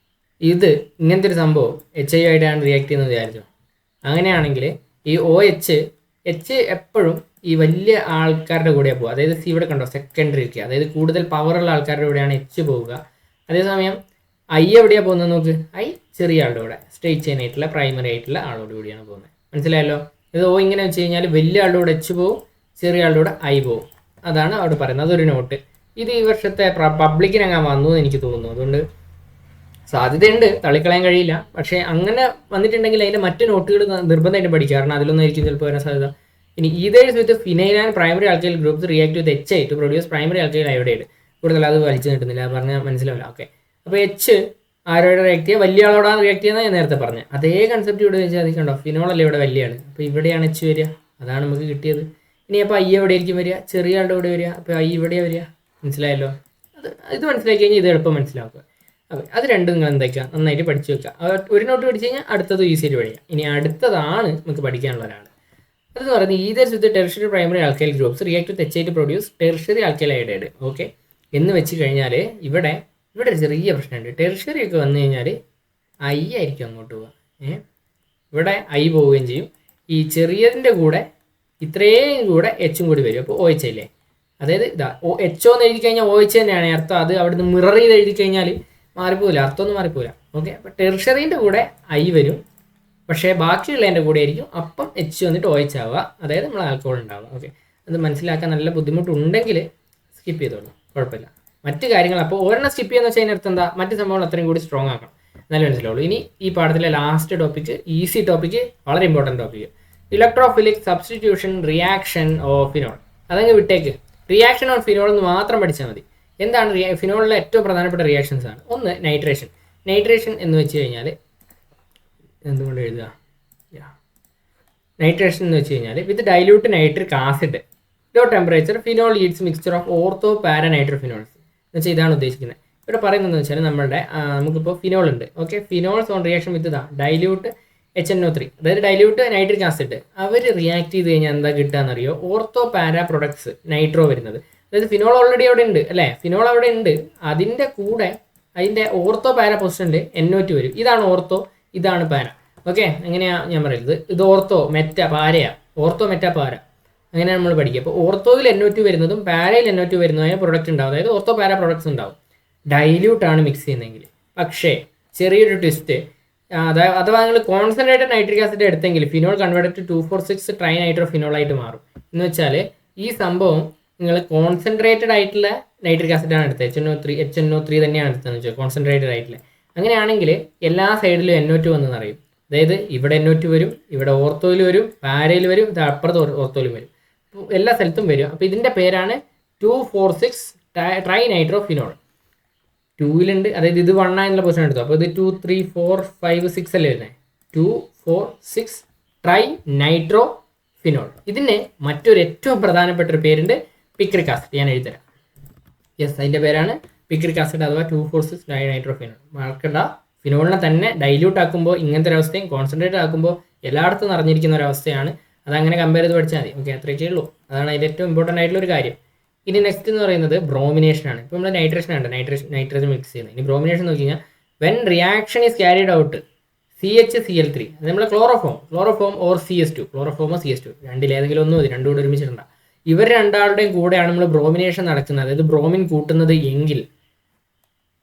ഇത് ഇങ്ങനത്തെ ഒരു സംഭവം HI ആയിട്ടാണ് റിയാക്ട് ചെയ്യുന്നത് വിചാരിച്ചോ. അങ്ങനെയാണെങ്കിൽ ഈ OH എപ്പോഴും ഈ വലിയ ആൾക്കാരുടെ കൂടെയാണ് പോകുക. അതായത് ഇവിടെ കണ്ടോ സെക്കൻഡറിക്ക്, അതായത് കൂടുതൽ പവറുള്ള ആൾക്കാരുടെ കൂടെയാണ് H പോവുക. അതേസമയം I എവിടെയാണ് പോകുന്നത് നോക്ക്, I ചെറിയ ആളുടെ കൂടെ, സ്ട്രേറ്റ് ചെയിൻ ആയിട്ടുള്ള പ്രൈമറി ആയിട്ടുള്ള ആളോട് കൂടിയാണ് പോകുന്നത്. മനസ്സിലായല്ലോ? ഇത് O ഇങ്ങനെ വെച്ച് കഴിഞ്ഞാൽ വലിയ ആളുടെ കൂടെ H പോവും, ചെറിയ ആളുടെ കൂടെ I പോവും. അതാണ് അവിടെ പറയുന്നത്. അതൊരു നോട്ട്. ഇത് ഈ വർഷത്തെ പബ്ലിക്കിനങ്ങനെ വന്നു എന്ന് എനിക്ക് തോന്നുന്നു. അതുകൊണ്ട് സാധ്യതയുണ്ട്, തള്ളിക്കളയാൻ കഴിയില്ല. പക്ഷേ അങ്ങനെ വന്നിട്ടുണ്ടെങ്കിൽ അതിൻ്റെ മറ്റു നോട്ടുകൾ നിർബന്ധമായിട്ടും പഠിക്കുക. കാരണം അതിലൊന്നും ആയിരിക്കും ചിലപ്പോൾ വരാൻ സാധ്യത. ഇനി ethers with phenyl and primary alkyl groups react with HI to produce primary alkyl iodide. കൂടുതൽ അത് വലിച്ചു നീട്ടുന്നില്ല, പറഞ്ഞാൽ മനസ്സിലാവില്ല. ഓക്കെ, അപ്പോൾ H ആരോട് റിയാക്ട് ചെയ്യുക? വലിയ ആളോടാണ് റിയാക്ട് ചെയ്യുന്നത്. ഞാൻ നേരത്തെ പറഞ്ഞത് അതേ കൺസെപ്റ്റ് ഇവിടെ വെച്ചാൽ അത് കണ്ടോ, ഫിനോളല്ലേ ഇവിടെ വലിയ ആൾ. അപ്പോൾ ഇവിടെയാണ് H വരിക, അതാണ് നമുക്ക് കിട്ടിയത്. ഇനി അപ്പോൾ I എവിടെ ആയിരിക്കും വരിക? ചെറിയ ആളുടെ കൂടെ വരിക. അപ്പോൾ I ഇവിടെയാണ് വരിക. മനസ്സിലായല്ലോ? ഇത് മനസ്സിലാക്കി കഴിഞ്ഞാൽ ഇത് എളുപ്പം മനസ്സിലാക്കുക. അത് രണ്ടും നിങ്ങൾ എന്തൊക്കെയാ നന്നായിട്ട് പഠിച്ചു വെക്കുക. ഒരു നോട്ട് പഠിച്ചു കഴിഞ്ഞാൽ അടുത്തത് ഈസിയായിട്ട് പഠിക്കുക. ഇനി അടുത്തതാണ് നമുക്ക് പഠിക്കാനുള്ള ഒരാൾ. അതെന്ന് പറയുന്നത് ethers with tertiary primary alkyl groups react with HI to produce tertiary alkyl iodide. Okay, എന്ന് വെച്ച് കഴിഞ്ഞാൽ ഇവിടെ ഒരു ചെറിയ പ്രശ്നമുണ്ട്. ടെർഷ്യറി ഒക്കെ വന്നു കഴിഞ്ഞാൽ I ആയിരിക്കും അങ്ങോട്ട് പോവുക. ഇവിടെ I പോവുകയും ചെയ്യും. ഈ ചെറിയതിൻ്റെ കൂടെ ഇത്രയും കൂടെ H കൂടി വരും. അപ്പോൾ OH അല്ലേ? അതായത് ഇതാ HO എന്ന് എഴുതി കഴിഞ്ഞാൽ OH തന്നെയാണ് അർത്ഥം. അത് അവിടെ നിന്ന് മിറർ ചെയ്ത് എഴുതി കഴിഞ്ഞാൽ മാറിപ്പോവില്ല, അർത്ഥമൊന്നും മാറിപ്പോവില്ല. ഓക്കെ, അപ്പോൾ ടെർഷ്യറിൻ്റെ കൂടെ I വരും, പക്ഷേ ബാക്കിയുള്ളതിൻ്റെ കൂടെ ആയിരിക്കും അപ്പം H വന്നിട്ട് OH ആവുക. അതായത് നമ്മൾ ആൽക്കഹോൾ ഉണ്ടാവുക. ഓക്കെ, അത് മനസ്സിലാക്കാൻ നല്ല ബുദ്ധിമുട്ടുണ്ടെങ്കിൽ സ്കിപ്പ് ചെയ്തോളൂ, കുഴപ്പമില്ല. മറ്റു കാര്യങ്ങൾ അപ്പോൾ ഒരെണ്ണം സ്കിപ്പ് ചെയ്യുന്ന വെച്ചാൽ അതിനടുത്ത് എന്താ, മറ്റു സംഭവങ്ങൾ അത്രയും കൂടി സ്ട്രോങ് ആക്കണം, എന്നാലും മനസ്സിലാവുള്ളൂ. ഇനി ഈ പാഠത്തിലെ ലാസ്റ്റ് ടോപ്പിക്ക്, ഈസി ടോപ്പിക്ക്, വളരെ important topic, electrophilic substitution reaction of phenol. അതങ്ങ് വിട്ടേക്ക്. റിയാക്ഷൻ ഓൺ ഫിനോൾ എന്ന് മാത്രം പഠിച്ചാൽ മതി. എന്താണ് ഫിനോളിലെ ഏറ്റവും പ്രധാനപ്പെട്ട റിയാക്ഷൻസ് ആണ്. ഒന്ന് നൈട്രേഷൻ. നൈട്രേഷൻ എന്ന് വെച്ച് കഴിഞ്ഞാൽ എന്തുകൊണ്ട് എഴുതുക? നൈട്രേഷൻ എന്ന് വെച്ച് കഴിഞ്ഞാൽ with dilute nitric acid low temperature phenol yields mixture of ortho para nitrophenols എന്ന് വെച്ചാൽ ഇതാണ് ഉദ്ദേശിക്കുന്നത്. ഇവിടെ പറയുന്നതെന്ന് വെച്ചാൽ നമുക്കിപ്പോൾ ഫിനോൾ ഉണ്ട്. Okay, phenols on reaction with dilute HNO3, അതായത് ഡൈല്യൂട്ട് നൈട്രിക് ആസിഡ്. അവർ റിയാക്ട് ചെയ്ത് കഴിഞ്ഞാൽ എന്താ കിട്ടുകയെന്നറിയോ? ഓർത്തോ പാര പ്രൊഡക്ട്സ് നൈട്രോ വരുന്നത്. അതായത് ഫിനോൾ ഓൾറെഡി അവിടെ ഉണ്ട് അല്ലേ? ഫിനോൾ അവിടെ ഉണ്ട്, അതിൻ്റെ കൂടെ അതിൻ്റെ ഓർത്തോ പാര പൊസിഷനിൽ NO2 വരും. ഇതാണ് ഓർത്തോ, ഇതാണ് പാര. ഓക്കെ, എങ്ങനെയാണ് ഞാൻ പറയുന്നത്? ഇത് ഓർത്തോ മെറ്റ പാരയാണ്. ഓർത്തോ മെറ്റ പാര അങ്ങനെയാണ് നമ്മൾ പഠിക്കുക. അപ്പോൾ ഓർത്തോയിൽ NO2 വരുന്നതും പാരയിൽ NO2 വരുന്നതായ പ്രൊഡക്റ്റ് ഉണ്ടാവും. അതായത് ഓർത്തോ പാര പ്രൊഡക്ട്സ് ഉണ്ടാവും. ഡൈല്യൂട്ടാണ് മിക്സ് ചെയ്യുന്നതെങ്കിൽ. പക്ഷേ ചെറിയൊരു ട്വിസ്റ്റ്, അഥവാ നിങ്ങൾ കോൺസെൻട്രേറ്റഡ് നൈട്രിക് ആസിഡ് എടുത്തെങ്കിൽ phenol converted to 2,4,6 tri nitro ഫിനോളായിട്ട് മാറും. എന്ന് വെച്ചാൽ ഈ സംഭവം നിങ്ങൾ കോൺസെൻട്രേറ്റഡ് ആയിട്ടുള്ള നൈട്രിക് ആസിഡാണ് എടുത്തത്, HNO3 തന്നെയാണ് എടുത്തതെന്ന് വെച്ചാൽ കോൺസെൻട്രേറ്റഡ് ആയിട്ടുള്ള. അങ്ങനെയാണെങ്കിൽ എല്ലാ സൈഡിലും NO2 വന്ന് നിറയും. അതായത് ഇവിടെ NO2 വരും, ഇവിടെ ഓർത്തോയിൽ വരും, പാരയിൽ വരും, ഇത് അപ്പുറത്ത് ഓർത്തോയിലും വരും, എല്ലാ സ്ഥലത്തും വരും. അപ്പോൾ ഇതിൻ്റെ പേരാണ് 2,4,6 ട്രൈ നൈട്രോഫിനോൾ. 2ലുണ്ട്, അതായത് ഇത് 1 ആയുള്ള പൊസിഷൻ എടുത്തു. അപ്പോൾ ഇത് 2, 3, 4, 5, 6 അല്ലേ വരുന്നത്. 2, 4, 6 ട്രൈ നൈട്രോഫിനോൾ. ഇതിന് മറ്റൊരു ഏറ്റവും പ്രധാനപ്പെട്ട ഒരു പേരുണ്ട്, പിക്രിക് ആസിഡ്. ഞാൻ എഴുതരാം. യെസ്, അതിൻ്റെ പേരാണ് പിക്രിക് ആസിഡ് അഥവാ 2,4,6 ട്രൈ നൈട്രോഫിനോൾ. മറക്കണ്ട, ഫിനോളിനെ തന്നെ ഡൈല്യൂട്ട് ആക്കുമ്പോൾ ഇങ്ങനത്തെ ഒരു അവസ്ഥയും കോൺസെൻട്രേറ്റ് ആക്കുമ്പോൾ എല്ലായിടത്തും നിറഞ്ഞിരിക്കുന്ന ഒരു അവസ്ഥയാണ്. അതങ്ങനെ കമ്പയർ ചെയ്ത് പഠിച്ചാൽ മതി. ഓക്കെ, അത്രയൊക്കെ ഉള്ളൂ. അതാണ് അതിൻ്റെ ഏറ്റവും ഇമ്പോർട്ടൻ്റ് ആയിട്ടുള്ള ഒരു കാര്യം. ഇനി നെക്സ്റ്റ് എന്ന് പറയുന്നത് ബ്രോമിനേഷൻ ആണ്. ഇപ്പോൾ നമ്മൾ നൈട്രേഷൻ ആണ്, നൈട്രജൻ മിക്സ് ചെയ്യുന്നത്. ഇനി ബ്രോമിനേഷൻ നോക്കി കഴിഞ്ഞാൽ when reaction is carried out CHCl3, അത് നമ്മൾ ക്ലോറോഫോം ഓർ CS2, ക്ലോറോഫോമോ CS2 രണ്ടിലേതെങ്കിലും ഒന്നും മതി, രണ്ടും കൂടെ ഒരുമിച്ചിട്ടുണ്ട. ഇവർ രണ്ടാളുടെയും കൂടെയാണ് നമ്മൾ ബ്രോമിനേഷൻ നടക്കുന്നത്, അതായത് ബ്രോമിൻ കൂട്ടുന്നത് എങ്കിൽ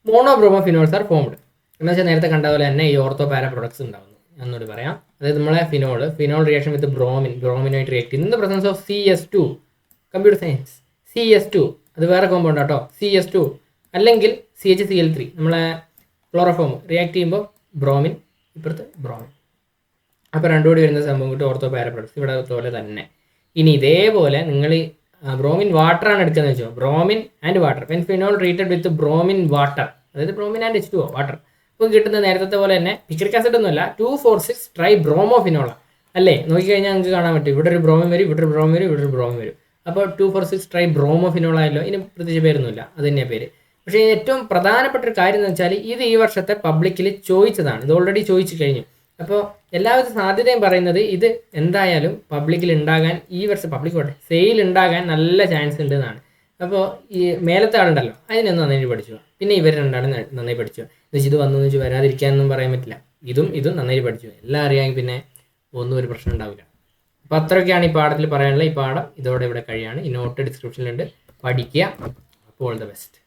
മോണോബ്രോമോഫിനോൾസ് ആർ ഫോംഡ്. എന്ന് വെച്ചാൽ നേരത്തെ കണ്ട പോലെ തന്നെ ഈ ഓർത്തോ പാര പ്രൊഡക്ട്സ് ഉണ്ടാവുന്നു. എന്നോട് പറയാം, അതായത് നമ്മളെ ഫിനോൾ റിയാക്ഷൻ വിത്ത് ബ്രോമിനായിട്ട് റിയാക്ട് ചെയ്യുന്നത് presence of CS2, computer science CS2, അത് വേറെ കോമ്പൗണ്ട് കേട്ടോ, CS2 അല്ലെങ്കിൽ CHCl3, നമ്മളെ ക്ലോറോഫോം റിയാക്ട് ചെയ്യുമ്പോൾ ബ്രോമിൻ, ഇപ്പുറത്ത് ബ്രോമിൻ. അപ്പോൾ രണ്ടും കൂടി വരുന്ന സംഭവം കിട്ടും ഓർത്തോ പാര പ്രൊഡക്ട്സ്, ഇവിടെ പോലെ തന്നെ. ഇനി ഇതേപോലെ നിങ്ങൾ ബ്രോമിൻ വാട്ടറാണ് എടുക്കുന്നത് വെച്ചോ, bromine and water. When phenol treated with bromine water, അതായത് ബ്രോമിൻ ആൻഡ് H2O വാട്ടർ, ഇപ്പോൾ കിട്ടുന്ന നേരത്തെ പോലെ തന്നെ പിക്രിക് ആസിഡ് ഒന്നുമല്ല, 2,4,6 ട്രൈ ബ്രോമോഫിനോൾ അല്ലേ. നോക്കിക്കഴിഞ്ഞാൽ നിങ്ങൾക്ക് കാണാൻ പറ്റും, ഇവിടെ ഒരു ബ്രോമിൻ വരും, ഇവിടെ ഒരു ബ്രോമിൻ വരും, ഇവിടെ ഒരു ബ്രോമിൻ വരും. അപ്പോൾ 2,4,6 ട്രൈ ബ്രോമോഫിനോൾ ആയല്ലോ. ഇതിന് പ്രത്യേകിച്ച് പേരൊന്നുമില്ല, അത് തന്നെയാണ് പേര്. പക്ഷേ ഏറ്റവും പ്രധാനപ്പെട്ട ഒരു കാര്യം എന്ന് വെച്ചാൽ ഇത് ഈ വർഷത്തെ പബ്ലിക്കിൽ ചോദിച്ചതാണ്, ഇത് ഓൾറെഡി ചോദിച്ചു കഴിഞ്ഞു. അപ്പോൾ എല്ലാവിധ സാധ്യതയും പറയുന്നത് ഇത് എന്തായാലും പബ്ലിക്കിൽ ഉണ്ടാകാൻ ഈ വർഷം സെയിൽ ഉണ്ടാകാൻ നല്ല ചാൻസ് ഉണ്ട് എന്നാണ്. അപ്പോൾ ഈ മേലത്തെ ആളുണ്ടല്ലോ അതിനൊന്ന് നന്നായി പഠിച്ചു, പിന്നെ ഇവർ രണ്ടാളും നന്നായി പഠിച്ചു. ഇത് വന്നു വെച്ച് വരാതിരിക്കാനൊന്നും പറയാൻ പറ്റില്ല. ഇതും നന്നായി പഠിച്ചു, എല്ലാം അറിയാമെങ്കിൽ പിന്നെ ഒന്നും ഒരു പ്രശ്നം ഉണ്ടാവില്ല. അപ്പോൾ അത്രയൊക്കെയാണ് ഈ പാഠത്തിൽ പറയാനുള്ളത്. ഈ പാഠം ഇതോടെ ഇവിടെ കഴിയാണ്. ഈ നോട്ട് ഡിസ്ക്രിപ്ഷനിലുണ്ട്, പഠിക്കുക. അപ്പോൾ ഓൾ ദ ബെസ്റ്റ്.